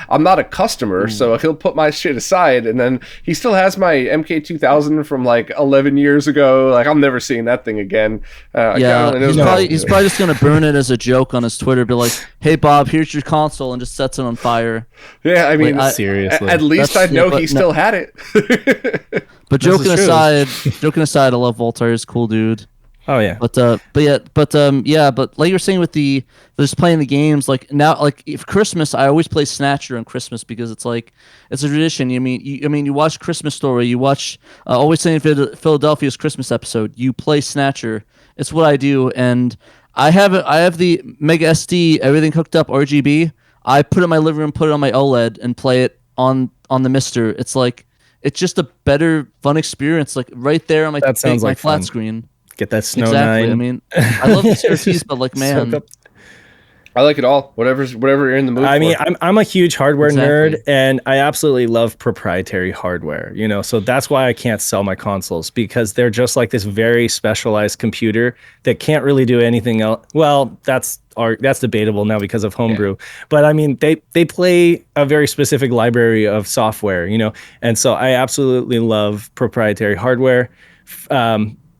I'm not a customer, so he'll put my shit aside, and then he still has my MK2000 from like 11 years ago. Like I'm never seeing that thing again. He's probably just gonna burn it as a joke on his Twitter. Be like, "Hey Bob, here's your console," and just sets it on fire. Yeah, I mean, seriously, at least I'd know he still had it. But joking aside, I love Voltaire. He's a cool dude. Oh yeah. But like you were saying with just playing the games, like now, like if Christmas, I always play Snatcher on Christmas because it's a tradition. You watch Christmas Story, you watch Always Sunny in Philadelphia's Christmas episode, you play Snatcher. It's what I do, and I have the Mega SD, everything hooked up RGB. I put it in my living room, put it on my OLED, and play it on the Mister. It's just a better, fun experience, like right there on my flat fun. Screen. Get that Snow Exactly. 9. I mean, I love the CRTs, but like, man, I like it all. Whatever you're in the mood. I mean, for. I'm a huge hardware nerd, and I absolutely love proprietary hardware. So that's why I can't sell my consoles, because they're just like this very specialized computer that can't really do anything else. Well, that's debatable now because of homebrew, but I mean, they play a very specific library of software, and so I absolutely love proprietary hardware.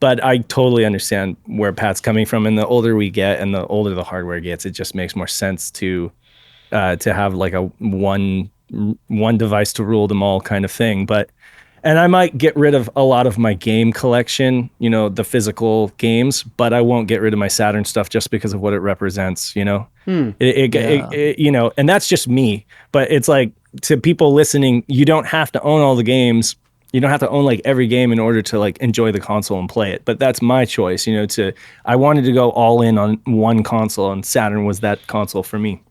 But I totally understand where Pat's coming from. And the older we get and the older the hardware gets, it just makes more sense to have like a one device to rule them all kind of thing. And I might get rid of a lot of my game collection, the physical games, but I won't get rid of my Saturn stuff just because of what it represents, and that's just me. But it's like, to people listening, you don't have to own all the games. You don't have to own like every game in order to like enjoy the console and play it. But that's my choice, I wanted to go all in on one console, and Saturn was that console for me.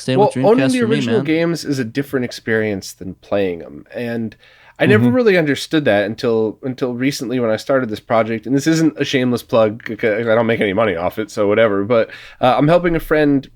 Owning the original games is a different experience than playing them. And I never really understood that until recently when I started this project. And this isn't a shameless plug because I don't make any money off it, so whatever. But I'm helping a friend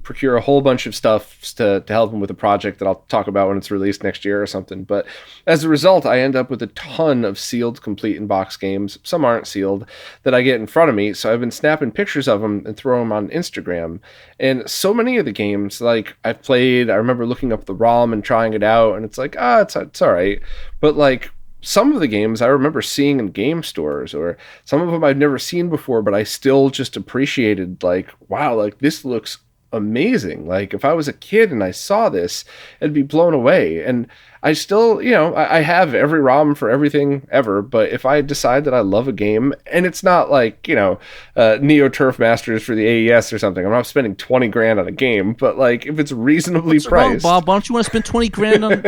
procure a whole bunch of stuff to help him with a project that I'll talk about when it's released next year or something. But as a result, I end up with a ton of sealed complete in-box games. Some aren't sealed that I get in front of me. So I've been snapping pictures of them and throwing them on Instagram. And so many of the games, like I've played, I remember looking up the ROM and trying it out, and it's like, it's all right. But like some of the games I remember seeing in game stores, or some of them I've never seen before, but I still just appreciated, like, wow, like this looks amazing. Like if I was a kid and I saw this, I'd be blown away. And I still, I have every ROM for everything ever, but if I decide that I love a game, and it's not like, Neo Turf Masters for the AES or something, I'm not spending 20 grand on a game, but like if it's reasonably priced. Bob, why don't you want to spend 20 grand on,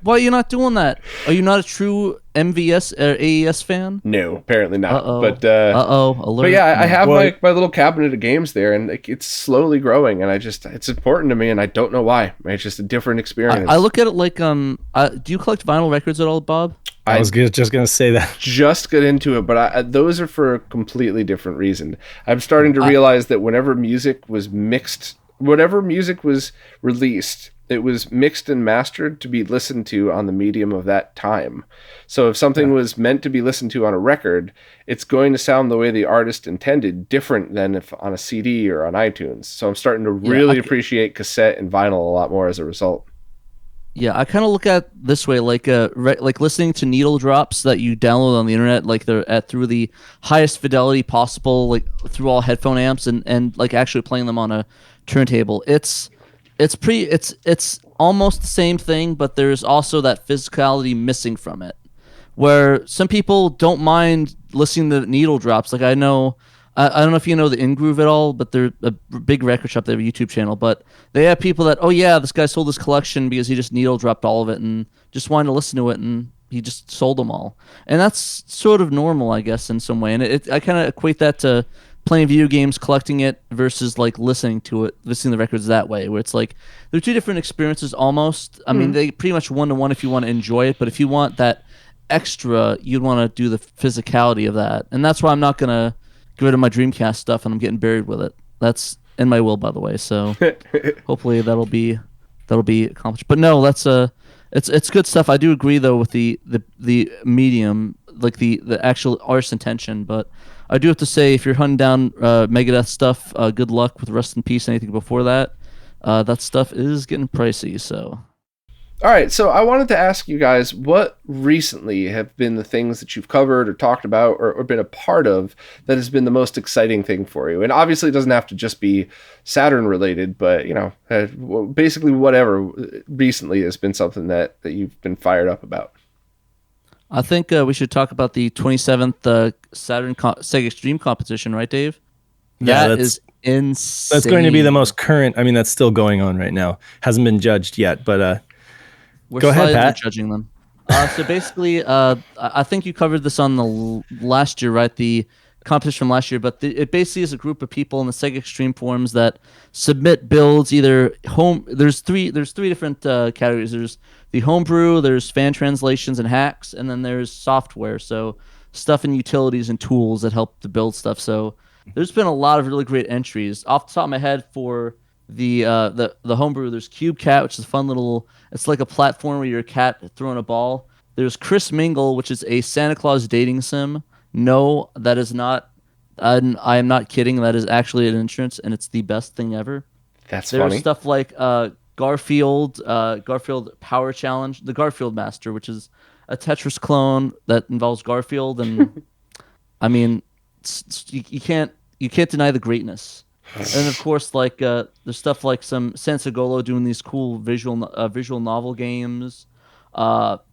why are you not doing that? Are you not a true MVS or AES fan? No, apparently not. Alert. But yeah, I have my little cabinet of games there, and it's slowly growing, and it's important to me, and I don't know why. It's just a different experience. I look at it like, do you collect vinyl records at all, Bob? I was just going to say that. Just get into it, but those are for a completely different reason. I'm starting to realize that whenever music was released, it was mixed and mastered to be listened to on the medium of that time. So if something was meant to be listened to on a record, it's going to sound the way the artist intended, different than if on a CD or on iTunes. So I'm starting to really appreciate cassette and vinyl a lot more as a result. Yeah, I kind of look at it this way, like listening to needle drops that you download on the internet, like they're through the highest fidelity possible, like through all headphone amps, and like actually playing them on a turntable. It's almost the same thing, but there's also that physicality missing from it, where some people don't mind listening to needle drops. Like I don't know if you know the InGroove at all, but they're a big record shop. They have a YouTube channel, but they have people that, oh yeah, this guy sold his collection because he just needle dropped all of it and just wanted to listen to it, and he just sold them all. And that's sort of normal, I guess, in some way. And I kind of equate that to playing video games, collecting it versus like listening to the records that way, where it's like they're two different experiences almost. I mean, they pretty much 1-to-1 if you want to enjoy it, but if you want that extra, you'd want to do the physicality of that. And that's why I'm not going to get rid of my Dreamcast stuff and I'm getting buried with it. That's in my will, by the way. So hopefully that'll be accomplished. But no, that's it's good stuff. I do agree though with the medium, like the actual artist's intention, but I do have to say, if you're hunting down Megadeth stuff, good luck with Rest in Peace. Anything before that, that stuff is getting pricey. So, all right. So I wanted to ask you guys, what recently have been the things that you've covered or talked about or been a part of that has been the most exciting thing for you? And obviously, it doesn't have to just be Saturn related, but basically whatever recently has been something that you've been fired up about. I think we should talk about the 27th Saturn Sega Extreme competition, right, Dave? Yeah, that is insane. That's going to be the most current. I mean, that's still going on right now. Hasn't been judged yet, but we're ahead, Pat. Judging them. So basically, I think you covered this on the last year, right? The competition from last year, but it basically is a group of people in the Sega Extreme forums that submit builds. Either home. There's three different categories. There's the homebrew, there's fan translations and hacks, and then there's software. So stuff and utilities and tools that help to build stuff. So there's been a lot of really great entries. Off the top of my head for the homebrew, there's Cube Cat, which is a fun little. It's like a platform where you're a cat throwing a ball. There's Chris Mingle, which is a Santa Claus dating sim. No, that is not. I am not kidding. That is actually an entrance, and it's the best thing ever. That's There's funny. stuff like Garfield Power Challenge, the Garfield Master, which is a Tetris clone that involves Garfield, and I mean, you can't deny the greatness. And of course, like there's stuff like some Sansagolo doing these cool visual novel games.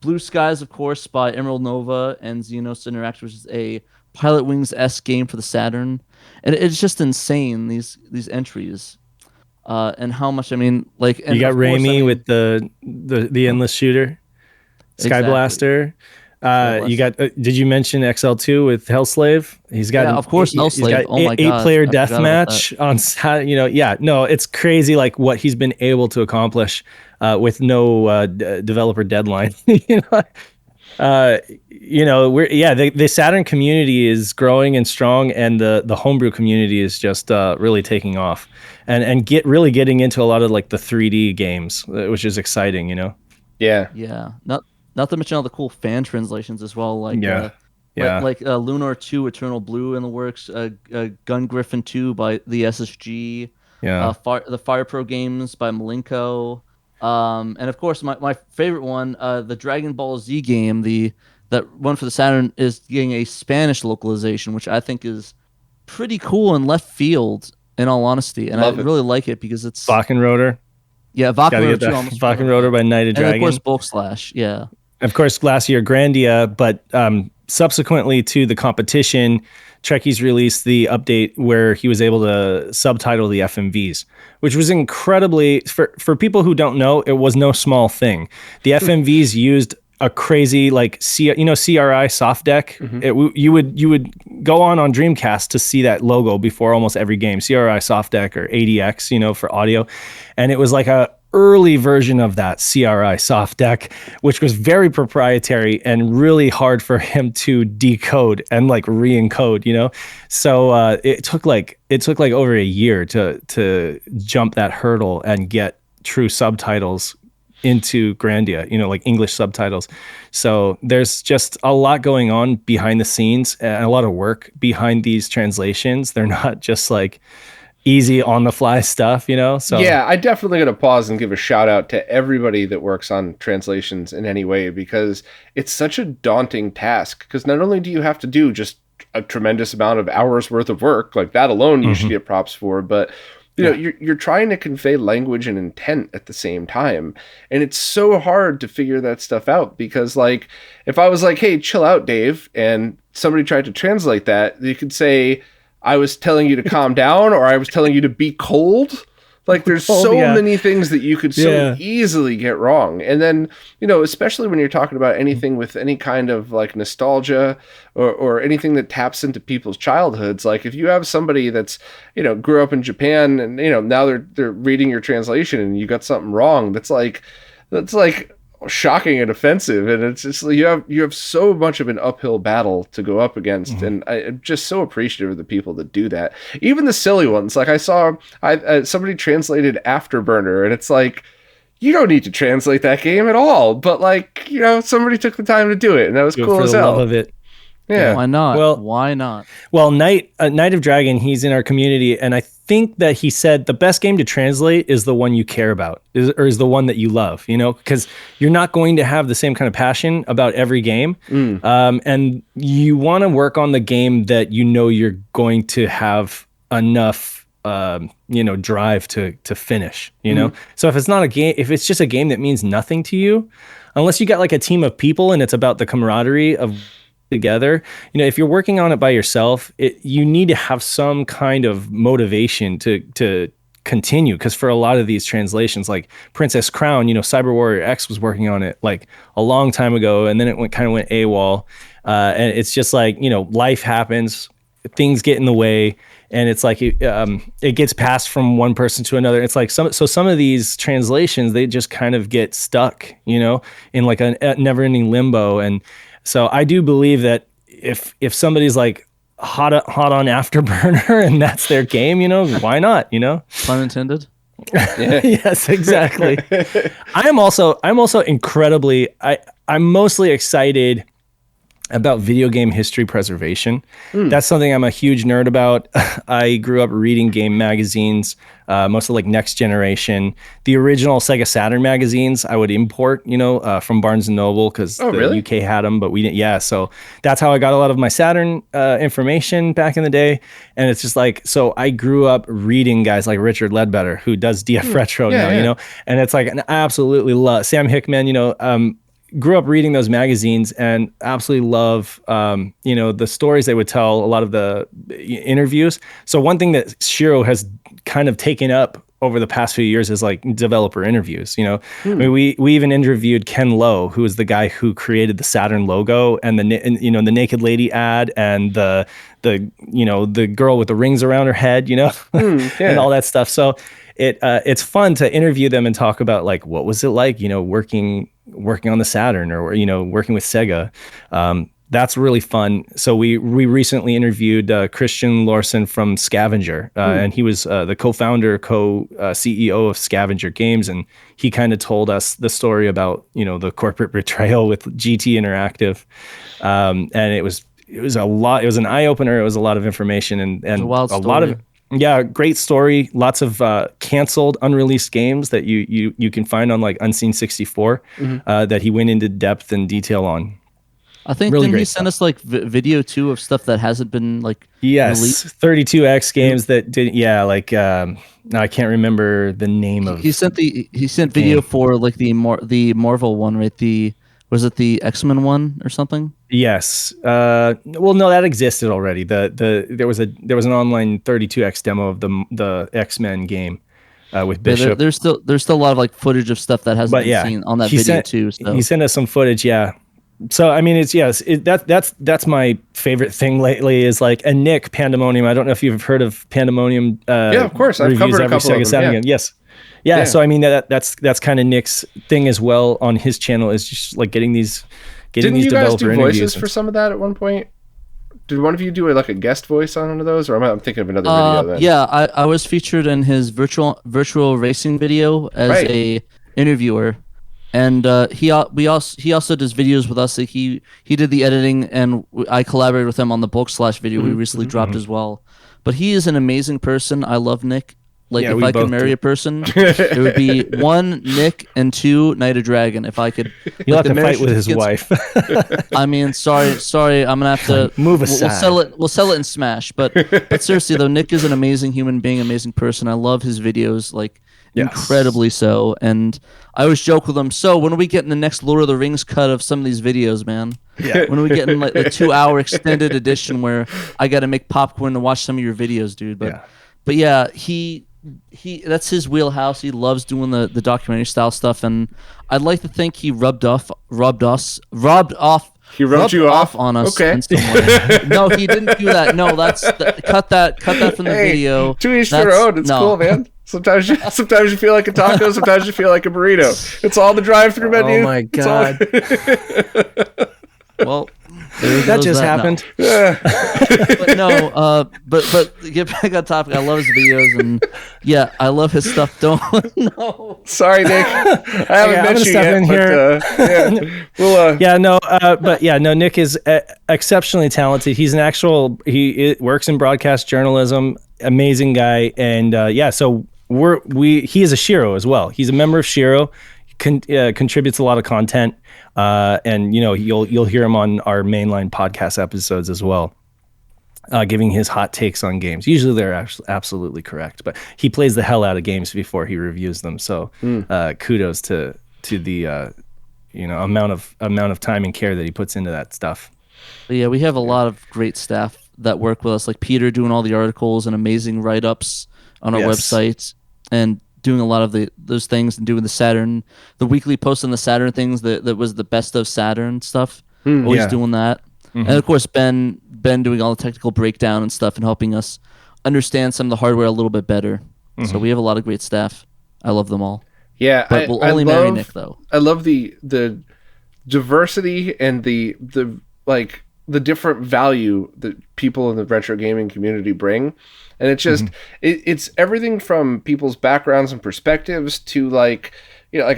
Blue Skies, of course, by Emerald Nova and Xenos Interactive, which is a Pilot Wings-esque game for the Saturn, and it's just insane these entries. And how much, I mean, like, and you got of course, Raimi with the endless shooter, Sky Exactly. Blaster. You got. Did you mention XL2 with Hellslave? He's got. Yeah, of course, he's Hellslave. got Oh my God, 8-player I forgot about deathmatch on Saturday. Yeah, no, it's crazy. Like what he's been able to accomplish with no developer deadline. The Saturn community is growing and strong, and the homebrew community is just really taking off, and really getting into a lot of like the 3D games, which is exciting. Yeah. Yeah, not to mention all the cool fan translations as well, like like Lunar 2 Eternal Blue in the works, Gun Griffin 2 by the SSG, the Fire Pro games by Malenko, and of course my favorite one, the Dragon Ball Z game, that one for the Saturn is getting a Spanish localization, which I think is pretty cool and left field, in all honesty, and really like it because it's Vakken Rotor. Yeah, Vakken Rotor 2. Vakken Rotor by Night of Dragon. And of course, Bulk Slash, yeah. Of course, last year, Grandia, but subsequently to the competition, Trekkies released the update where he was able to subtitle the FMVs, which was incredibly, for people who don't know, it was no small thing. The FMVs used a crazy CRI soft deck. Mm-hmm. You would go on Dreamcast to see that logo before almost every game, CRI soft deck or ADX, for audio, and it was like a early version of that CRI soft deck, which was very proprietary and really hard for him to decode and like re-encode, So it took like over a year to jump that hurdle and get true subtitles into Grandia, like English subtitles. So there's just a lot going on behind the scenes and a lot of work behind these translations. They're not just like easy on the fly stuff, So yeah, I definitely got to pause and give a shout out to everybody that works on translations in any way, because it's such a daunting task. Because not only do you have to do just a tremendous amount of hours worth of work, like that alone you should get props for, but you're trying to convey language and intent at the same time, and it's so hard to figure that stuff out. Because like if I was like, hey, chill out, Dave, and somebody tried to translate that, you could say I was telling you to calm down, or I was telling you to be cold. Like there's Oh, so yeah. many things that you could so Yeah. easily get wrong. And then, especially when you're talking about anything with any kind of like nostalgia or anything that taps into people's childhoods. Like if you have somebody that's, grew up in Japan and, now they're reading your translation and you got something wrong, that's like shocking and offensive, and it's just you have so much of an uphill battle to go up against, and I'm just so appreciative of the people that do that. Even the silly ones, like I saw somebody translated Afterburner, and it's like you don't need to translate that game at all, but like somebody took the time to do it, and that was cool for as the love hell. of it. Yeah. Why not? Well- Why not? Well, Knight of Dragon, he's in our community, and I think that he said the best game to translate is the one you care about, is the one that you love, because you're not going to have the same kind of passion about every game, and you want to work on the game that you're going to have enough drive to finish, So if it's not a game, if it's just a game that means nothing to you, unless you got like a team of people and it's about the camaraderie of together, if you're working on it by yourself, you need to have some kind of motivation to continue, because for a lot of these translations, like Princess Crown, Cyber Warrior X was working on it like a long time ago, and then it went AWOL, and it's just like life happens, things get in the way, and it's like it gets passed from one person to another. It's like some of these translations, they just kind of get stuck in like a never-ending limbo. And so I do believe that if somebody's like hot on Afterburner and that's their game, why not? Pun intended. Yes, exactly. I'm also incredibly I'm mostly excited about video game history preservation. That's something I'm a huge nerd about. I grew up reading game magazines, mostly like Next Generation. The original Sega Saturn magazines I would import, from Barnes & Noble, because the UK had them, but we didn't. Yeah, so that's how I got a lot of my Saturn information back in the day. And it's just like, so I grew up reading guys like Richard Ledbetter, who does DF Retro now, and it's like, I absolutely love Sam Hickman, grew up reading those magazines and absolutely love, the stories they would tell, a lot of the interviews. So one thing that Shiro has kind of taken up over the past few years is like developer interviews. I mean, we even interviewed Ken Lowe, who is the guy who created the Saturn logo and the Naked Lady ad and the girl with the rings around her head, and all that stuff. So it's fun to interview them and talk about like, what was it like, working on the Saturn or, working with Sega. That's really fun. So we recently interviewed Christian Larson from Scavenger, and he was the co-founder, CEO of Scavenger Games, and he kind of told us the story about the corporate betrayal with GT Interactive, and it was a lot. It was an eye opener. It was a lot of information and a wild story. lot of. Yeah, great story. Lots of canceled, unreleased games that you can find on like Unseen 64 that he went into depth and detail on. I think really didn't he great send us like video too of stuff that hasn't been like released? 32X games that did. Yeah, like no, I can't remember the name of. He sent video for like the Marvel one, right? Was it the X-Men one or something? Yes. Well, no, that existed already. There was an online 32X demo of the X-Men game with Bishop. Yeah, there's still a lot of like footage of stuff that hasn't been seen on that video too. So. He sent us some footage, yeah. So I mean, that's my favorite thing lately is like, and Nick Pandemonium. I don't know if you've heard of Pandemonium. Yeah, of course. I've covered a couple of them. Yes. Yeah, so I mean that's kind of Nick's thing as well on his channel, is just like getting these Didn't you guys developer do voices interviews for some of that at one point? Did one of you do like a guest voice on one of those, or I'm thinking of another video then? Yeah, I was featured in his virtual racing video as a interviewer, and he also does videos with us. Like he did the editing, and I collaborated with him on the bulk slash video we recently dropped as well. But he is an amazing person. I love Nick. Like, if I could marry a person, it would be 1, Nick, and 2, Knight of Dragon. If I could, you'll have to fight with his wife. I mean, sorry, I'm gonna have to move aside. We'll sell it in Smash. But seriously though, Nick is an amazing human being, amazing person. I love his videos, like incredibly so. And I always joke with him. So when are we getting the next Lord of the Rings cut of some of these videos, man? Yeah. When are we getting like the 2-hour extended edition where I got to make popcorn to watch some of your videos, dude? But yeah, that's his wheelhouse. He loves doing the documentary style stuff, and I'd like to think he rubbed off He rubbed you off on us. Okay. In some way. No, he didn't do that. No, cut that from the video. To each their own. It's cool, man. Sometimes you feel like a taco. Sometimes you feel like a burrito. It's all the drive-through menu. Oh my god! Well, that just happened. Yeah. But no, but get back on topic. I love his videos, and yeah, I love his stuff. Don't no. Sorry, Nick. I haven't met you yet. But, no. Nick is exceptionally talented. He's he works in broadcast journalism. Amazing guy, and so he is a Shiro as well. He's a member of Shiro. Contributes a lot of content, and you'll hear him on our mainline podcast episodes as well, giving his hot takes on games. Usually they're absolutely correct, but he plays the hell out of games before he reviews them. So kudos to the amount of time and care that he puts into that stuff. But yeah, we have a lot of great staff that work with us, like Peter doing all the articles and amazing write-ups on our website, and doing a lot of those things, and doing the weekly post on the Saturn things that was the best of Saturn stuff. Always doing that. And of course Ben doing all the technical breakdown and stuff and helping us understand some of the hardware a little bit better. So we have a lot of great staff. I love them all. Yeah, but we'll only marry Nick though. I love the diversity and the different value that people in the retro gaming community bring. And it's just, it's everything from people's backgrounds and perspectives to I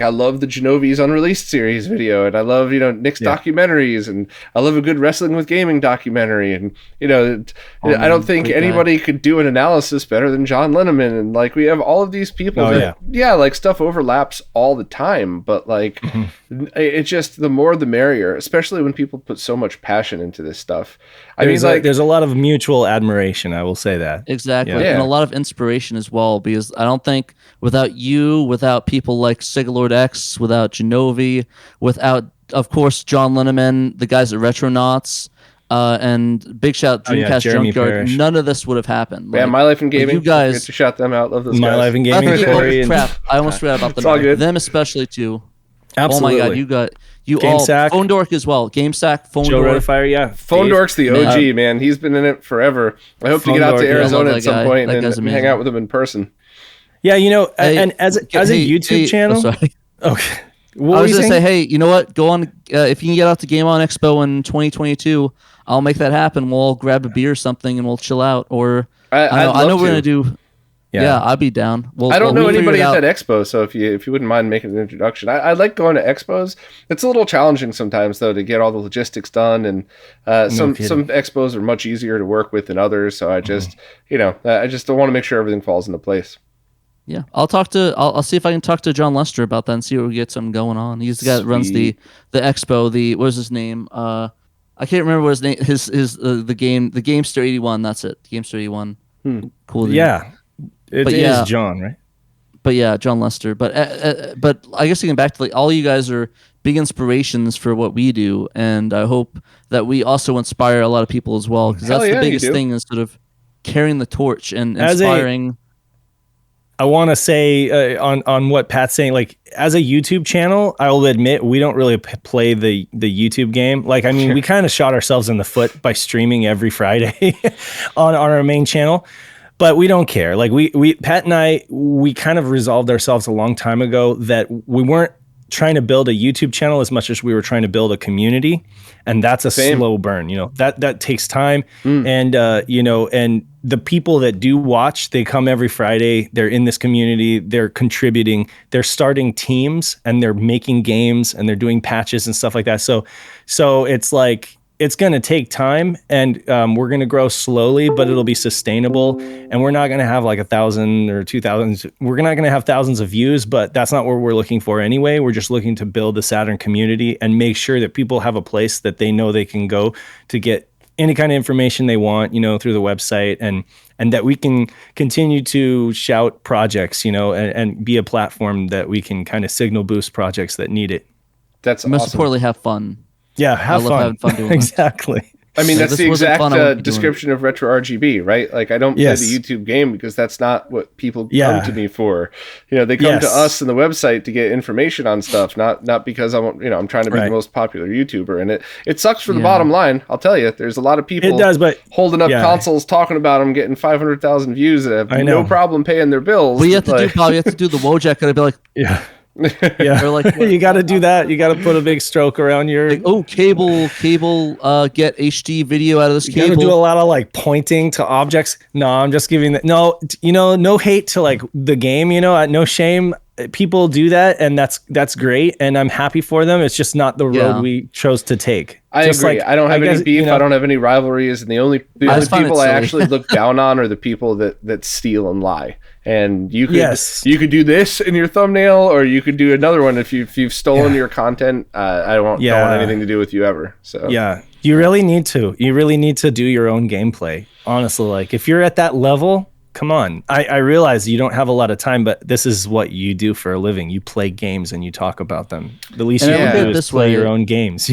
love the Genovi's Unreleased series video, and I love, Nick's documentaries, and I love a good Wrestling with Gaming documentary. And, I don't think anybody could do an analysis better than John Linneman. And we have all of these people stuff overlaps all the time, but it's just the more the merrier, especially when people put so much passion into this stuff. There's a lot of mutual admiration. I will say that. Exactly. Yeah. And a lot of inspiration as well, because I don't think without people like Sigalord X, without Genovi, without, of course, John Linneman, the guys at Retronauts, and big shout Dreamcast Junkyard, Parrish. None of this would have happened. My Life in Gaming. You guys to shout them out. Love those My guys. Life in Gaming. Crap. I almost forgot about them. It's all good. Them especially too. Absolutely. Oh my God, you Game all. Sack. Phone Dork as well. Game Sack, Phone Joe Dork. Redfire, yeah. Phone Dork's the OG, man. He's been in it forever. I hope to get out to Arizona at some point and hang out with him in person. Yeah, and as a YouTube channel. Sorry. Okay. I was going to say, hey, you know what? Go on. If you can get out to Game On Expo in 2022, I'll make that happen. We'll all grab a beer or something and we'll chill out. Or I know we're going to do. Yeah, I'd be down. I don't know anybody at that expo, so if you wouldn't mind making an introduction, I like going to expos. It's a little challenging sometimes though to get all the logistics done, and some expos are much easier to work with than others. So I just I just don't want to make sure everything falls into place. Yeah, I'll see if I can talk to John Lester about that and see what we get something going on. He's the guy that runs the expo. What was his name? I can't remember what his name. The Gamester 81. That's it. Gamester 81. Cool. Dude. Yeah. It is John, right? But yeah, John Lester. But I guess getting back to all you guys are big inspirations for what we do, and I hope that we also inspire a lot of people as well, because that's the biggest thing, is sort of carrying the torch and inspiring. I want to say on what Pat's saying, as a YouTube channel, I will admit we don't really play the YouTube game. We kind of shot ourselves in the foot by streaming every Friday on our main channel. But we don't care. We Pat and I, we kind of resolved ourselves a long time ago that we weren't trying to build a YouTube channel as much as we were trying to build a community, and that's a slow burn. That takes time, and and the people that do watch, they come every Friday. They're in this community. They're contributing. They're starting teams, and they're making games, and they're doing patches and stuff like that. So it's it's going to take time, and we're going to grow slowly, but it'll be sustainable. And we're not going to have 1,000 or 2,000. We're not going to have thousands of views, but that's not what we're looking for anyway. We're just looking to build the Saturn community and make sure that people have a place that they know they can go to get any kind of information they want, through the website, and that we can continue to shout projects, and be a platform that we can kind of signal boost projects that need it. That's most awesome. importantly, have fun. Yeah, have fun. I love having fun doing exactly. I mean, that's this the wasn't exact fun, I wouldn't be doing it. description of RetroRGB, right? Like, I don't play Yes. the YouTube game because that's not what people Yeah. come to me for. They come to Yes. us and the website to get information on stuff, not because I'm trying to be the Right. most popular YouTuber. And it sucks for the Yeah. bottom line. I'll tell you, there's a lot of people It does, but holding up yeah. consoles talking about them getting 500,000 views that have I no know. problem paying their bills. Well, you have to Like, do Bob. You have to do the Wojak, and I'd be like, yeah. Yeah. Or like- you got to do that. You got to put a big stroke around your. oh, cable, get HD video out of this You got to cable. do a lot of like pointing to objects. No, I'm just giving that. No, no hate to like the game. No shame. People do that, and that's great, and I'm happy for them. It's just not the road we chose to take. I Just agree. like, I don't have any guess, beef. I don't have any rivalries, and the only just find it people I silly. actually look down on are the people that steal and lie. And you could Yes. you could do this in your thumbnail, or you could do another one if you've stolen your content. I don't want anything to do with you ever. So Yeah, you really need to. You really need to do your own gameplay. Honestly, like if you're at that level, come on. I realize you don't have a lot of time, but this is what you do for a living. You play games and you talk about them. The least And you I look can at do it is this play way. your own games.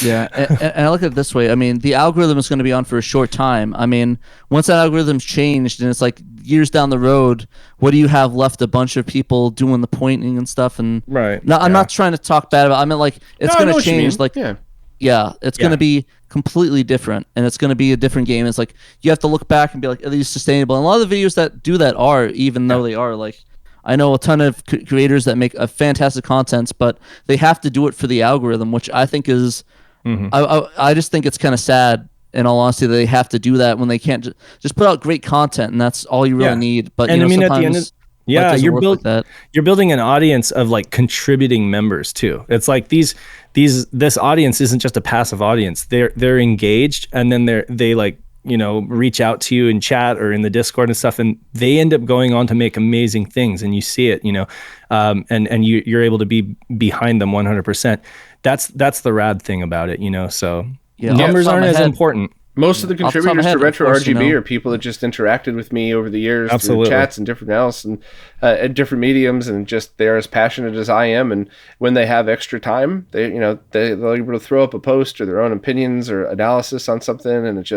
Yeah, and I look at it this way. I mean, the algorithm is going to be on for a short time. I mean, once that algorithm's changed and it's like years down the road, what do you have left? A bunch of people doing the pointing and stuff. And Right. No, I'm not trying to talk bad about. I mean, like it's No, I going know to what you mean. change. Like, yeah. It's going to be completely different, and it's going to be a different game. It's like you have to look back and be like, are these sustainable? And a lot of the videos that do that are, even though they are like. I know a ton of creators that make a fantastic content, but they have to do it for the algorithm, which I think is, I just think it's kind of sad, in all honesty, that they have to do that when they can't just put out great content, and that's all you really need. But And you know, I mean, at the sometimes end of- yeah, doesn't you're work like that. you're building an audience of like contributing members too. It's like this audience isn't just a passive audience. They're engaged, and then they like reach out to you in chat or in the Discord and stuff, and they end up going on to make amazing things, and you see it, and you're able to be behind them 100%. That's the rad thing about it, So numbers aren't as important. Most of the Off the top of my contributors head, to of course, RetroRGB are people that just interacted with me over the years Absolutely. through chats and different else and at different mediums, and just they're as passionate as I am. And when they have extra time, they're able to throw up a post or their own opinions or analysis on something, and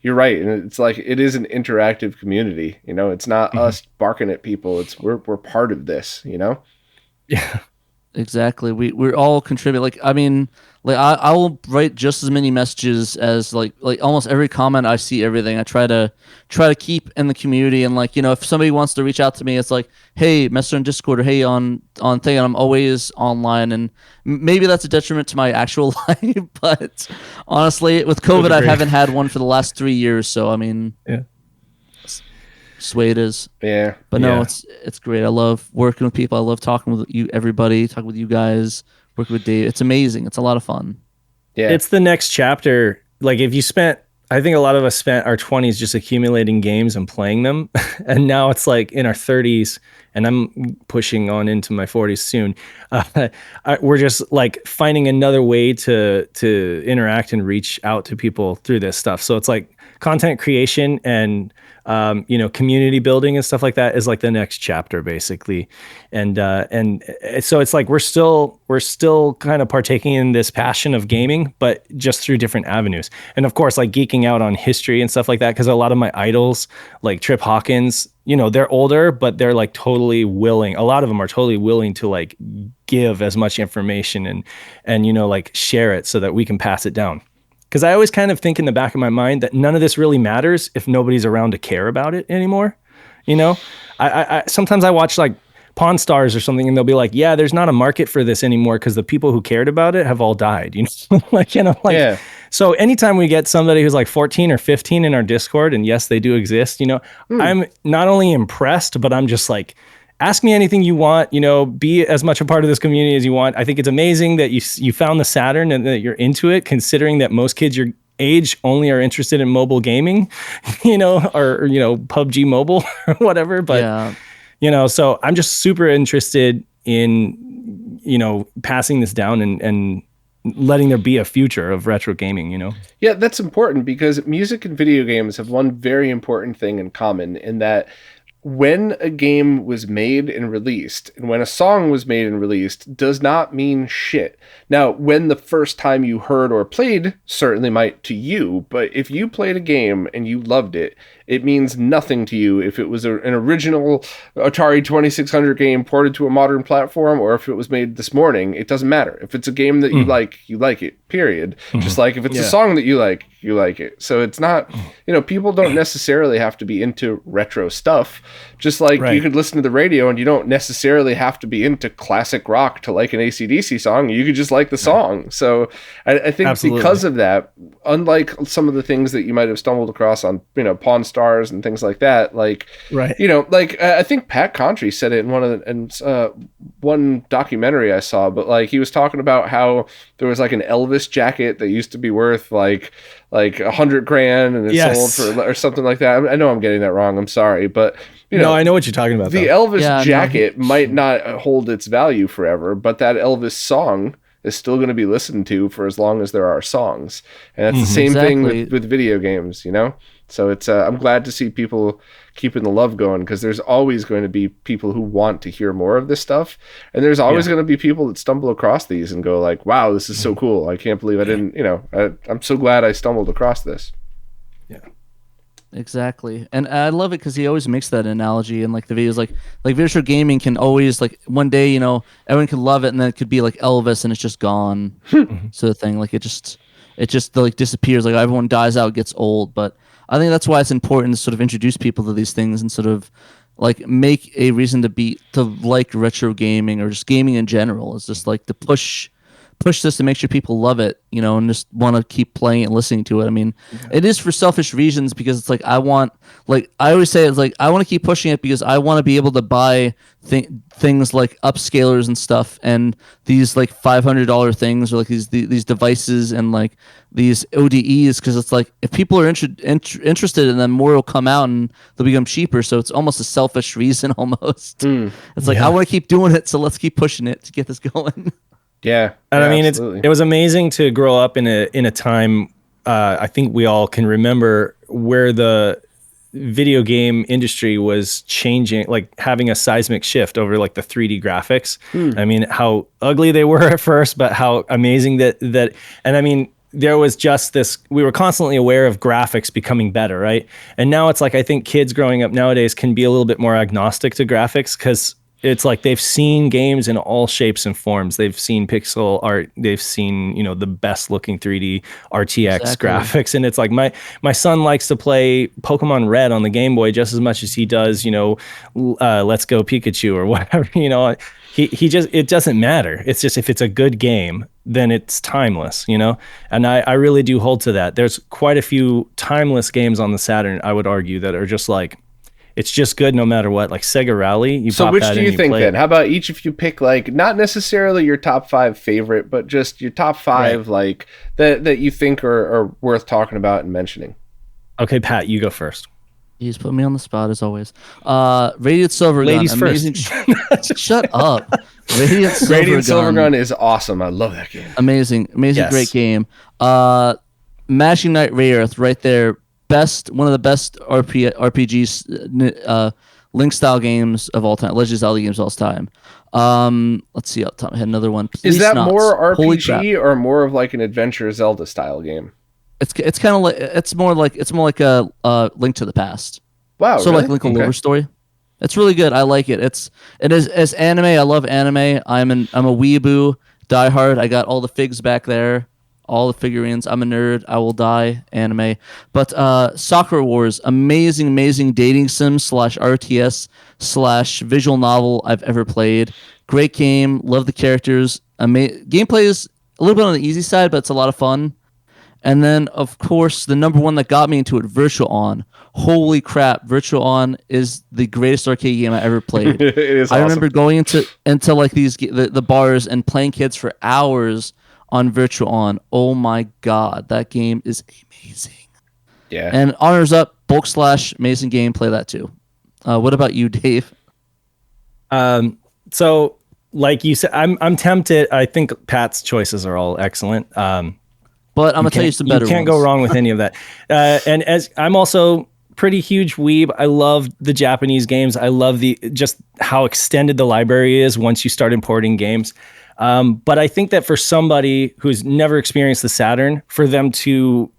you're right, and it's like it is an interactive community. It's not us barking at people. We're part of this. Yeah. Exactly. We're all contribute. Like, I mean, like I will write just as many messages as like almost every comment. I see everything. I try to keep in the community, and like, if somebody wants to reach out to me, it's like, hey, message on Discord, or hey, on thing, and I'm always online. And maybe that's a detriment to my actual life, but honestly, with COVID, I haven't had one for the last 3 years. So I mean, Yeah. That's the way it is. Yeah. But no, Yeah. it's great. I love working with people. I love talking with you, everybody, talking with you guys, working with Dave. It's amazing. It's a lot of fun. Yeah. It's the next chapter. Like if you I think a lot of us spent our 20s just accumulating games and playing them. And now it's like in our 30s, and I'm pushing on into my 40s soon. We're just like finding another way to interact and reach out to people through this stuff. So it's like content creation and community building and stuff like that is like the next chapter basically. And so it's like we're still kind of partaking in this passion of gaming, but just through different avenues. And of course, like geeking out on history and stuff like that, because a lot of my idols, like Trip Hawkins, they're older, but they're like totally willing. A lot of them are totally willing to like give as much information and like share it so that we can pass it down. Because I always kind of think in the back of my mind that none of this really matters if nobody's around to care about it anymore. I sometimes I watch like Pawn Stars or something, and they'll be like, yeah, there's not a market for this anymore because the people who cared about it have all died. Yeah. So anytime we get somebody who's like 14 or 15 in our Discord, and yes, they do exist, I'm not only impressed, but I'm just like, ask me anything you want, be as much a part of this community as you want. I think it's amazing that you found the Saturn and that you're into it, considering that most kids your age only are interested in mobile gaming, or PUBG Mobile or whatever. But, so I'm just super interested in, passing this down and letting there be a future of retro gaming, Yeah, that's important because music and video games have one very important thing in common, in that when a game was made and released and when a song was made and released does not mean shit. Now, when the first time you heard or played certainly might to you, but if you played a game and you loved it, it means nothing to you if it was an original Atari 2600 game ported to a modern platform or if it was made this morning. It doesn't matter. If it's a game that you like it, period. Just like if it's a song that you like it. So it's not, people don't necessarily have to be into retro stuff. Just like you could listen to the radio and you don't necessarily have to be into classic rock to like an AC/DC song. You could just like the song. So I think because of that, unlike some of the things that you might have stumbled across on, Pawn Stars and things like that, I think Pat Contry said it in one documentary I saw, but like he was talking about how there was like an Elvis jacket that used to be worth like $100,000 and it sold for or something like that. I know I'm getting that wrong. I'm sorry, but no, I know what you're talking about. The Elvis jacket might not hold its value forever, but that Elvis song is still going to be listened to for as long as there are songs. And that's the same thing with video games, So it's I'm glad to see people keeping the love going, because there's always going to be people who want to hear more of this stuff, and there's always going to be people that stumble across these and go like, wow, this is so cool. I can't believe I didn't, I'm so glad I stumbled across this. Yeah. Exactly. And I love it because he always makes that analogy, and like the videos, like virtual gaming can always, like, one day, everyone can love it, and then it could be like Elvis and it's just gone sort of thing. Like it just like disappears, like everyone dies out, gets old. But I think that's why it's important to sort of introduce people to these things and sort of like make a reason to like retro gaming or just gaming in general. It's just like to push this to make sure people love it, and just want to keep playing it and listening to it. I mean, it is for selfish reasons, because it's like I always say, it's like I want to keep pushing it because I want to be able to buy things like upscalers and stuff, and these like $500 things, or like these devices and like these ODEs, because it's like if people are interested in them, more will come out and they'll become cheaper. So it's almost a selfish reason almost. It's like I want to keep doing it, so let's keep pushing it to get this going. Yeah. And I mean, absolutely. it was amazing to grow up in a time, I think we all can remember, where the video game industry was changing, like having a seismic shift over like the 3D graphics. I mean, how ugly they were at first, but how amazing that, and I mean, there was just this, we were constantly aware of graphics becoming better, right? And now it's like, I think kids growing up nowadays can be a little bit more agnostic to graphics, because it's like they've seen games in all shapes and forms. They've seen pixel art. They've seen, the best looking 3D RTX graphics. And it's like my son likes to play Pokemon Red on the Game Boy just as much as he does, Let's Go Pikachu or whatever, he just, it doesn't matter. It's just, if it's a good game, then it's timeless, And I really do hold to that. There's quite a few timeless games on the Saturn, I would argue, that are just like, it's just good no matter what. Like Sega Rally. So which do you think then? How about each of you pick, like, not necessarily your top 5 favorite, but just your top 5 like that you think are worth talking about and mentioning? Okay, Pat, you go first. He's put me on the spot as always. Radiant Silvergun. Ladies amazing. First. Shut up. Radiant Silvergun is awesome. I love that game. Amazing, yes. Great game. Mashing Knight Ray Earth right there. One of the best RPGs, Link style games of all time, Legend of Zelda games of all time. Let's see, up top I had another one. Is that more RPG or more of like an adventure Zelda style game? It's kind of like it's more like a Link to the Past. Wow, so really? Like Link Over Story. It's really good. I like it. It is as anime. I love anime. I'm a weeaboo diehard. I got all the figs back there. All the figurines. I'm a nerd. I will die. Anime. But Soccer Wars, amazing dating sim / RTS / visual novel I've ever played. Great game. Love the characters. Gameplay is a little bit on the easy side, but it's a lot of fun. And then, of course, the number one that got me into it, Virtual On. Holy crap, Virtual On is the greatest arcade game I ever played. It is awesome. I remember going into like the bars and playing kids for hours on Virtual On. Oh my god, that game is amazing. Yeah. And honors up, Bulk Slash, amazing game. Play that too. What about you, Dave? So like you said, I'm tempted. I think Pat's choices are all excellent. But I'm gonna tell you some better ones. You can't go wrong with any of that. And as I'm also pretty huge weeb. I love the Japanese games. I love just how extended the library is once you start importing games. But I think that for somebody who's never experienced the Saturn, for them to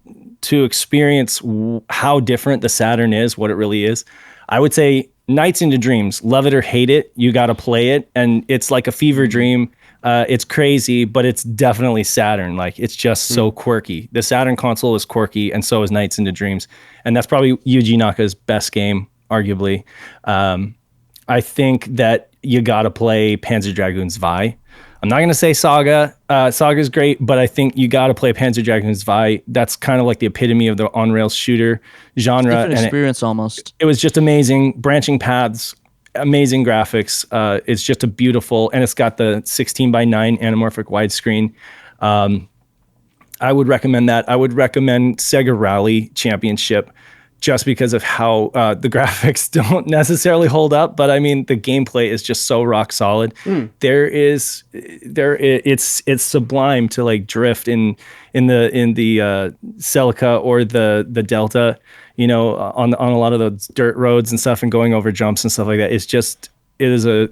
experience how different the Saturn is, what it really is, I would say Nights into Dreams. Love it or hate it, you got to play it, and it's like a fever dream. It's crazy, but it's definitely Saturn. Like, it's just so quirky. The Saturn console is quirky, and so is Nights into Dreams, and that's probably Yuji Naka's best game, arguably. I think that you got to play Panzer Dragoon Zwei. I'm not going to say Saga. Saga's great, but I think you got to play Panzer Dragoon Zwei. That's kind of like the epitome of the on-rails shooter genre. Different experience almost. It was just amazing. Branching paths, amazing graphics. It's just a beautiful, and it's got the 16:9 anamorphic widescreen. I would recommend that. I would recommend Sega Rally Championship, just because of how the graphics don't necessarily hold up, but I mean the gameplay is just so rock solid. It's sublime to like drift in the Celica or the Delta, you know, on a lot of those dirt roads and stuff, and going over jumps and stuff like that. It is a,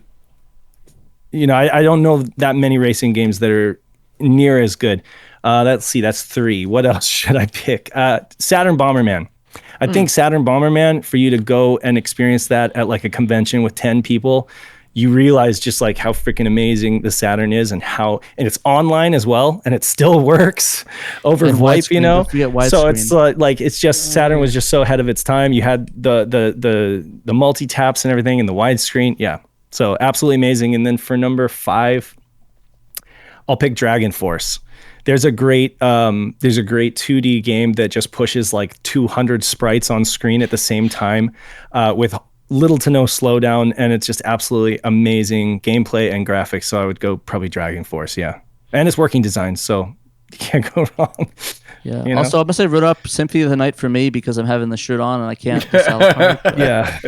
you know, I don't know that many racing games that are near as good. Let's see, that's 3. What else should I pick? Saturn Bomberman. I think Saturn Bomberman, for you to go and experience that at like a convention with 10 people, you realize just like how freaking amazing the Saturn is, and it's online as well, and it still works over VoIP, you know? So it's like, it's just, Saturn was just so ahead of its time. You had the multi-taps and everything, and the widescreen. Yeah. So absolutely amazing. And then for number 5, I'll pick Dragon Force. There's a great 2D game that just pushes like 200 sprites on screen at the same time, with little to no slowdown, and it's just absolutely amazing gameplay and graphics. So I would go probably Dragon Force, yeah. And it's working design, so you can't go wrong. Yeah. You know? Also, I'm gonna say wrote up Symphony of the Night for me because I'm having the shirt on and I can't. Yeah.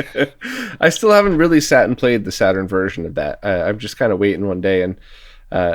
I still haven't really sat and played the Saturn version of that. I'm just kind of waiting one day, and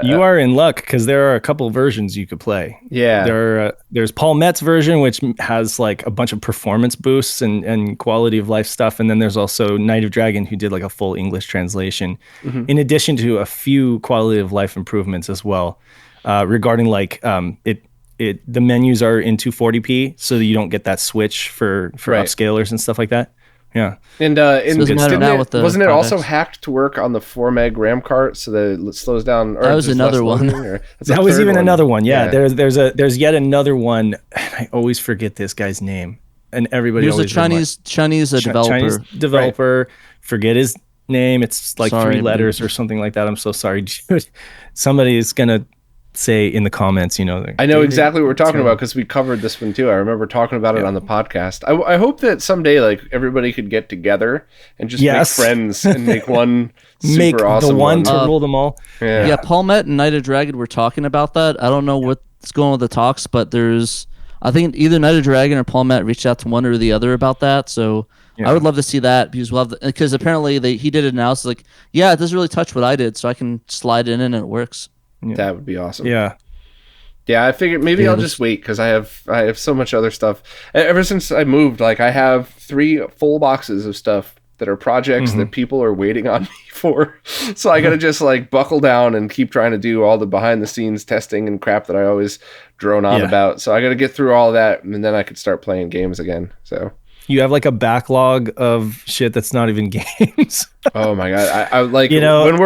you are in luck because there are a couple versions you could play. Yeah. There's Paul Metz' version, which has like a bunch of performance boosts and quality of life stuff. And then there's also Night of Dragon, who did like a full English translation, in addition to a few quality of life improvements as well, regarding like the menus are in 240p, so that you don't get that switch for upscalers and stuff like that. Yeah. And wasn't it also hacked to work on the 4 meg RAM card so that it slows down? Or that was another one. That was even another one. Yeah. There's yet another one. I always forget this guy's name, and everybody always. There's a Chinese developer. Chinese developer. Right. Forget his name. It's like 3 letters or something like that. I'm so sorry, dude. Somebody is gonna say in the comments, you know. I know exactly what we're talking about because we covered this one too. I remember talking about it on the podcast. I hope that someday like everybody could get together and just make friends and make one super awesome the one to rule them all. Yeah, Paul Met and Night of Dragon were talking about that. I don't know what's going on with the talks, but I think either Night of Dragon or Paul Met reached out to one or the other about that. So I would love to see that because apparently he did it now. So like, yeah, it doesn't really touch what I did, so I can slide in and it works. Yeah. That would be awesome. Yeah. I figured maybe I'll just wait because I have so much other stuff. Ever since I moved, like I have 3 full boxes of stuff that are projects that people are waiting on me for. So I got to just like buckle down and keep trying to do all the behind the scenes testing and crap that I always drone on about. So I got to get through all that, and then I could start playing games again. So you have like a backlog of shit that's not even games. Oh my god! I like, you know, when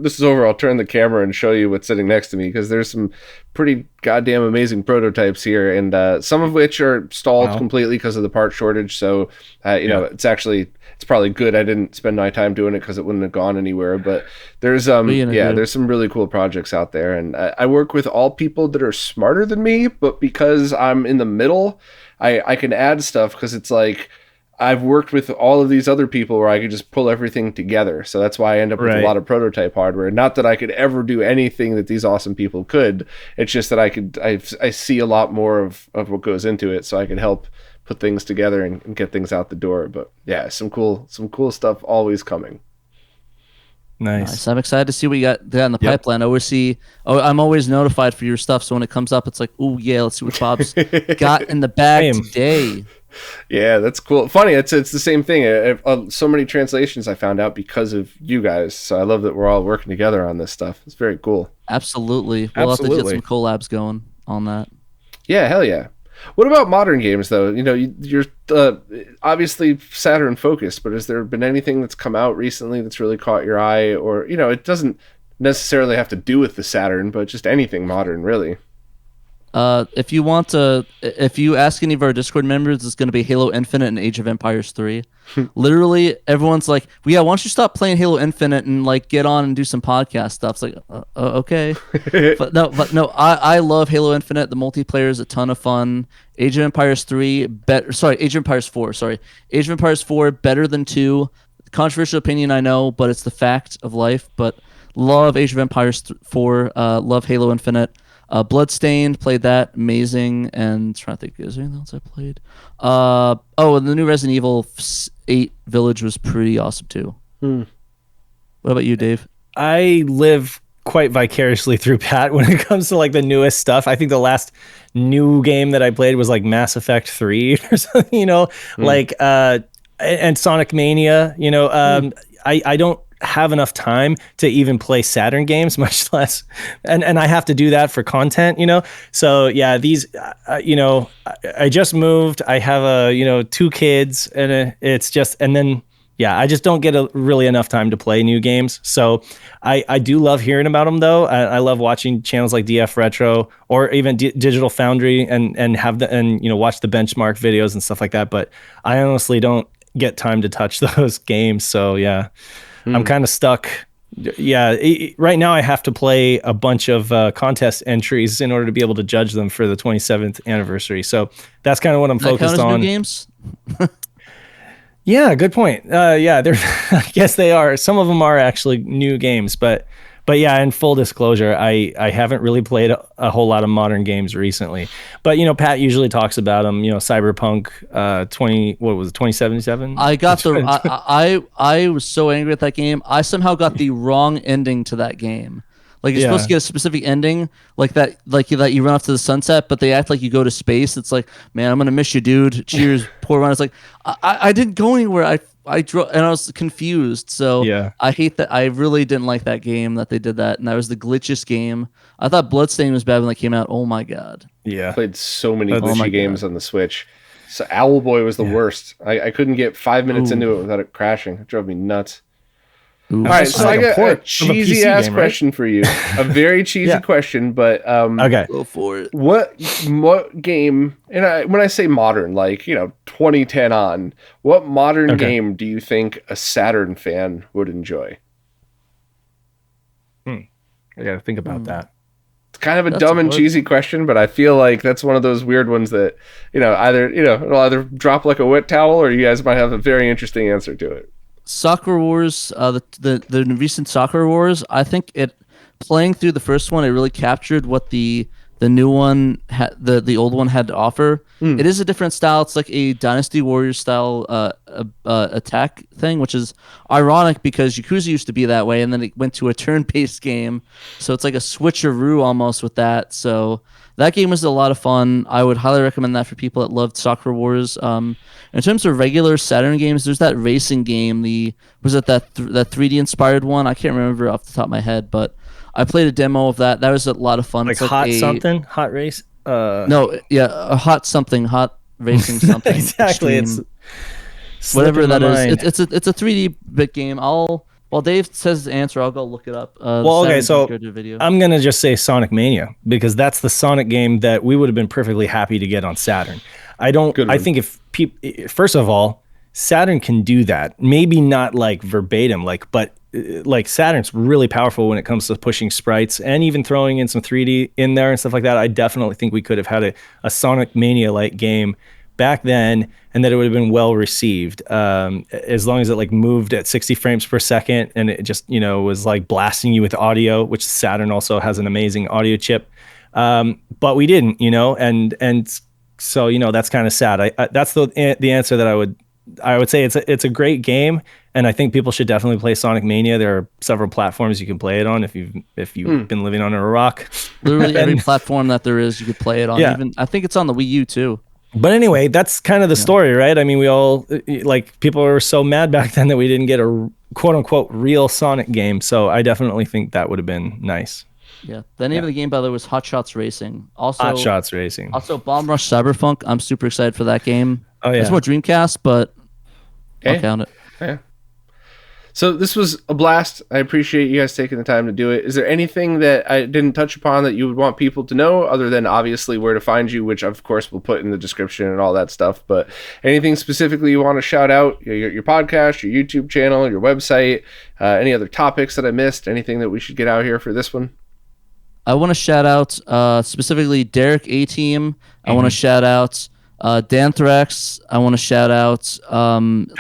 this is over, I'll turn the camera and show you what's sitting next to me, because there's some pretty goddamn amazing prototypes here, and some of which are stalled completely because of the part shortage. So you know, it's probably good I didn't spend my time doing it because it wouldn't have gone anywhere. But there's there's some really cool projects out there, and I work with all people that are smarter than me, but because I'm in the middle, I can add stuff because it's like I've worked with all of these other people where I could just pull everything together. So that's why I end up with a lot of prototype hardware. Not that I could ever do anything that these awesome people could. It's just that I see a lot more of what goes into it, so I can help put things together and get things out the door. But yeah, some cool stuff always coming. Nice. I'm excited to see what you got in the pipeline. I'm always notified for your stuff. So when it comes up, it's like, oh yeah, let's see what Bob's got in the bag today. Yeah, that's cool. Funny, it's the same thing. So many translations I found out because of you guys. So I love that we're all working together on this stuff. It's very cool. Absolutely. We'll have to get some collabs going on that. Yeah, hell yeah. What about modern games, though? You know, you're obviously Saturn focused, but has there been anything that's come out recently that's really caught your eye? Or, you know, it doesn't necessarily have to do with the Saturn, but just anything modern, really. If you ask any of our Discord members, it's going to be Halo Infinite and Age of Empires 3. Literally, everyone's like, well, yeah, why don't you stop playing Halo Infinite and like get on and do some podcast stuff? It's like, okay. but no, I love Halo Infinite. The multiplayer is a ton of fun. Age of Empires 3, Age of Empires 4, Age of Empires 4, better than 2. Controversial opinion, I know, but it's the fact of life. But love Age of Empires 4, love Halo Infinite. Bloodstained, played that, amazing. And trying to think, is there anything else I played? And the new Resident Evil 8 Village was pretty awesome too. What about you, Dave? I live quite vicariously through Pat when it comes to like the newest stuff. I think the last new game that I played was like Mass Effect 3 or something, you know, like and Sonic Mania, you know. I don't have enough time to even play Saturn games, much less, and I have to do that for content, you know. So yeah, these, you know, I just moved. I have 2 kids, and it's just, and then yeah, I just don't get really enough time to play new games. So I do love hearing about them though. I love watching channels like DF Retro or even Digital Foundry and you know, watch the benchmark videos and stuff like that. But I honestly don't get time to touch those games. So yeah. I'm kind of stuck. Yeah, right now I have to play a bunch of contest entries in order to be able to judge them for the 27th anniversary. So that's kind of what I'm focused on. New games? Yeah, good point. Yeah, I guess they are. Some of them are actually new games, but yeah, in full disclosure, I haven't really played a whole lot of modern games recently. But you know, Pat usually talks about them. You know, Cyberpunk 2077. I got I was so angry at that game. I somehow got the wrong ending to that game. Like you're supposed to get a specific ending, like that you run off to the sunset, but they act like you go to space. It's like, man, I'm gonna miss you, dude. Cheers, poor run. It's like I didn't go anywhere. I was confused. So yeah. I hate that. I really didn't like that game that they did that, and that was the glitchiest game. I thought Bloodstained was bad when that came out. Oh my god. Yeah, I played so many glitchy games on the Switch. So Owlboy was the worst. I couldn't get 5 minutes into it without it crashing. It drove me nuts. All right, so I got a cheesy ass question for you. A very cheesy question, but okay, go for it. What game? And when I say modern, like 2010 on, what modern game do you think a Saturn fan would enjoy? I got to think about that. It's kind of a dumb and cheesy question, but I feel like that's one of those weird ones that it'll either drop like a wet towel, or you guys might have a very interesting answer to it. Soccer Wars, the recent Soccer Wars, I think playing through the first one, it really captured what the new one the old one had to offer. It is a different style. It's like a Dynasty Warriors style attack thing, which is ironic because Yakuza used to be that way, and then it went to a turn-based game. So it's like a switcheroo almost with that. So that game was a lot of fun. I would highly recommend that for people that loved Soccer Wars. In terms of regular Saturn games, there's that racing game. Was it that 3D inspired one? I can't remember off the top of my head, but I played a demo of that. That was a lot of fun. Like hot race? No, yeah, a hot racing something. Exactly. Extreme. It's whatever that is. It's a 3D bit game. While Dave says the answer, I'll go look it up. So I'm going to just say Sonic Mania, because that's the Sonic game that we would have been perfectly happy to get on Saturn. I think if people, first of all, Saturn can do that. Maybe not like verbatim, but like Saturn's really powerful when it comes to pushing sprites and even throwing in some 3D in there and stuff like that. I definitely think we could have had a Sonic Mania-like game back then, and that it would have been well received, as long as it like moved at 60 frames per second and it just was like blasting you with audio, which Saturn also has an amazing audio chip, but we didn't, and so that's kind of sad. That's the answer that I would I would say it's a great game, and I think people should definitely play Sonic Mania. There are several platforms you can play it on if you've been living under a rock. Literally every platform that there is, you could play it on. Yeah. Even I think it's on the Wii U too. But anyway, that's kind of the story, right? I mean, we all, like, people were so mad back then that we didn't get a quote unquote real Sonic game. So I definitely think that would have been nice. Yeah. The name of the game, by the way, was Hot Shots Racing. Also, Hot Shots Racing. Also, Bomb Rush Cyberpunk. I'm super excited for that game. Oh, yeah. It's more Dreamcast, but I'll count it. Yeah. So this was a blast. I appreciate you guys taking the time to do it. Is there anything that I didn't touch upon that you would want people to know, other than obviously where to find you, which of course we'll put in the description and all that stuff, but anything specifically you want to shout out, your podcast, your YouTube channel, your website, any other topics that I missed, anything that we should get out here for this one? I want to shout out specifically Derek A-Team. I want to shout out Danthrax. I want to shout out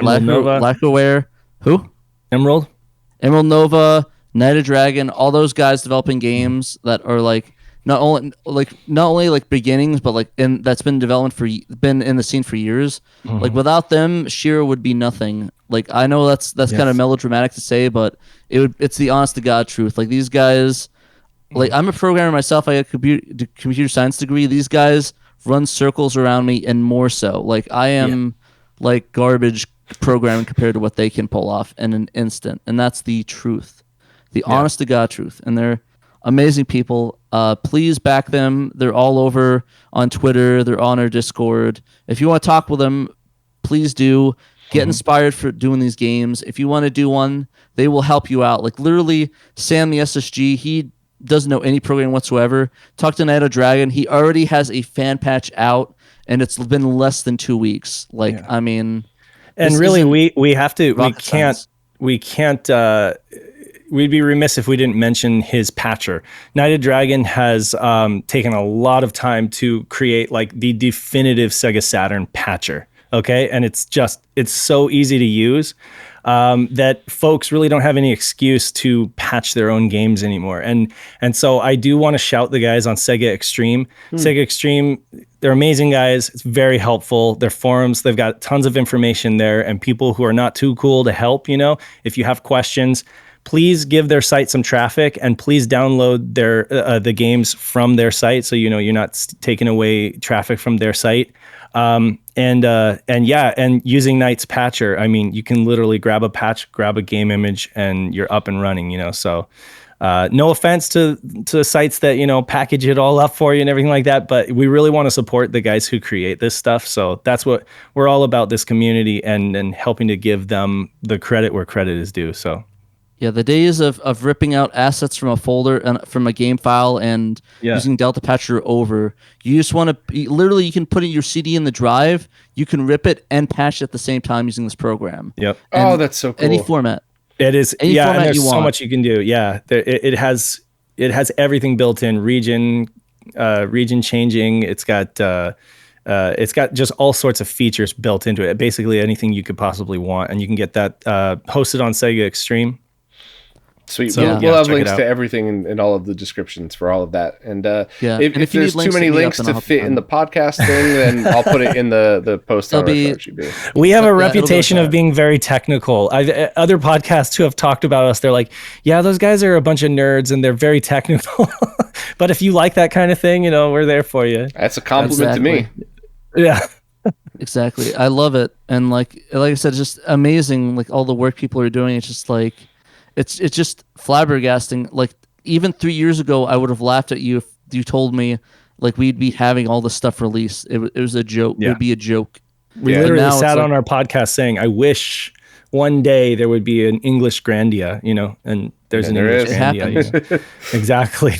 Lacquerware. Who? Emerald Nova, Night of Dragon, all those guys developing games that are like not only like beginnings, but like that's been been in the scene for years. Like without them, Shiro would be nothing. Like I know that's kind of melodramatic to say, but it's the honest to God truth. Like these guys, like I'm a programmer myself. I got a computer science degree. These guys run circles around me, and more so. Like I am like garbage programming compared to what they can pull off in an instant, and that's the truth, the honest to God truth. And they're amazing people. Please back them. They're all over on Twitter. They're on our Discord. If you want to talk with them, please do. Get inspired for doing these games. If you want to do one, they will help you out. Like literally, Sam the SSG, he doesn't know any programming whatsoever. Talk to Night of Dragon. He already has a fan patch out, and it's been less than 2 weeks. Like I mean. And really, we have to. We can't. We'd be remiss if we didn't mention his patcher. Night of Dragon has taken a lot of time to create like the definitive Sega Saturn patcher. Okay, and it's so easy to use that folks really don't have any excuse to patch their own games anymore. And so I do want to shout the guys on Sega Extreme. Sega Extreme, they're amazing guys. It's very helpful. Their forums, they've got tons of information there, and people who are not too cool to help, if you have questions, please give their site some traffic, and please download their the games from their site, so you're not taking away traffic from their site. And using Knight's patcher, I mean, you can literally grab a patch, grab a game image, and you're up and running. So no offense to sites that package it all up for you and everything like that, but we really want to support the guys who create this stuff. So that's what we're all about, this community, and helping to give them the credit where credit is due. So yeah, the days of ripping out assets from a folder and from a game file and using Delta Patcher are over. You just want to literally, you can put your CD in the drive, you can rip it and patch it at the same time using this program. Yep. And that's so cool. Any format. It is. Any yeah, format and there's you so want. much you can do. Yeah, it has everything built in. Region changing. It's got just all sorts of features built into it. Basically anything you could possibly want, and you can get that hosted on Sega Extreme. Sweet. So, we'll have check links it out. to everything in all of the descriptions for all of that. And if you there's need too many links links, hit me up and to I'll fit in the podcast thing, then I'll put it in the post on RetroRGB. We have a it'll go reputation with of being very technical. Other podcasts who have talked about us, they're like, yeah, those guys are a bunch of nerds and they're very technical. But if you like that kind of thing, we're there for you. That's a compliment to me. Yeah. Exactly. I love it. And like I said, it's just amazing. Like all the work people are doing. It's just like, it's just flabbergasting. Like even 3 years ago, I would have laughed at you if you told me like we'd be having all this stuff released. It was a joke. Yeah. It would be a joke. We literally sat on our podcast saying, I wish one day there would be an English Grandia, and there's an English Grandia. Exactly.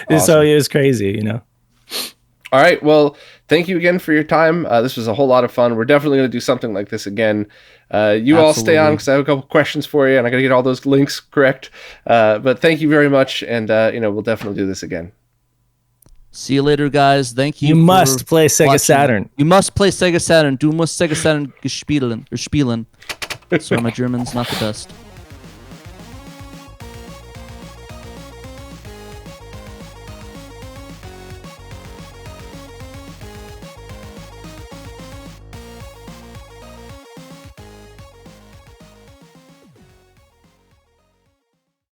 Awesome. So it was crazy, All right. Well, thank you again for your time. This was a whole lot of fun. We're definitely going to do something like this again. You all stay on because I have a couple questions for you, and I got to get all those links correct. But thank you very much, and we'll definitely do this again. See you later, guys. Thank you. You must play Sega Saturn. You must play Sega Saturn. Du musst Sega Saturn spielen. Sorry, my German's not the best.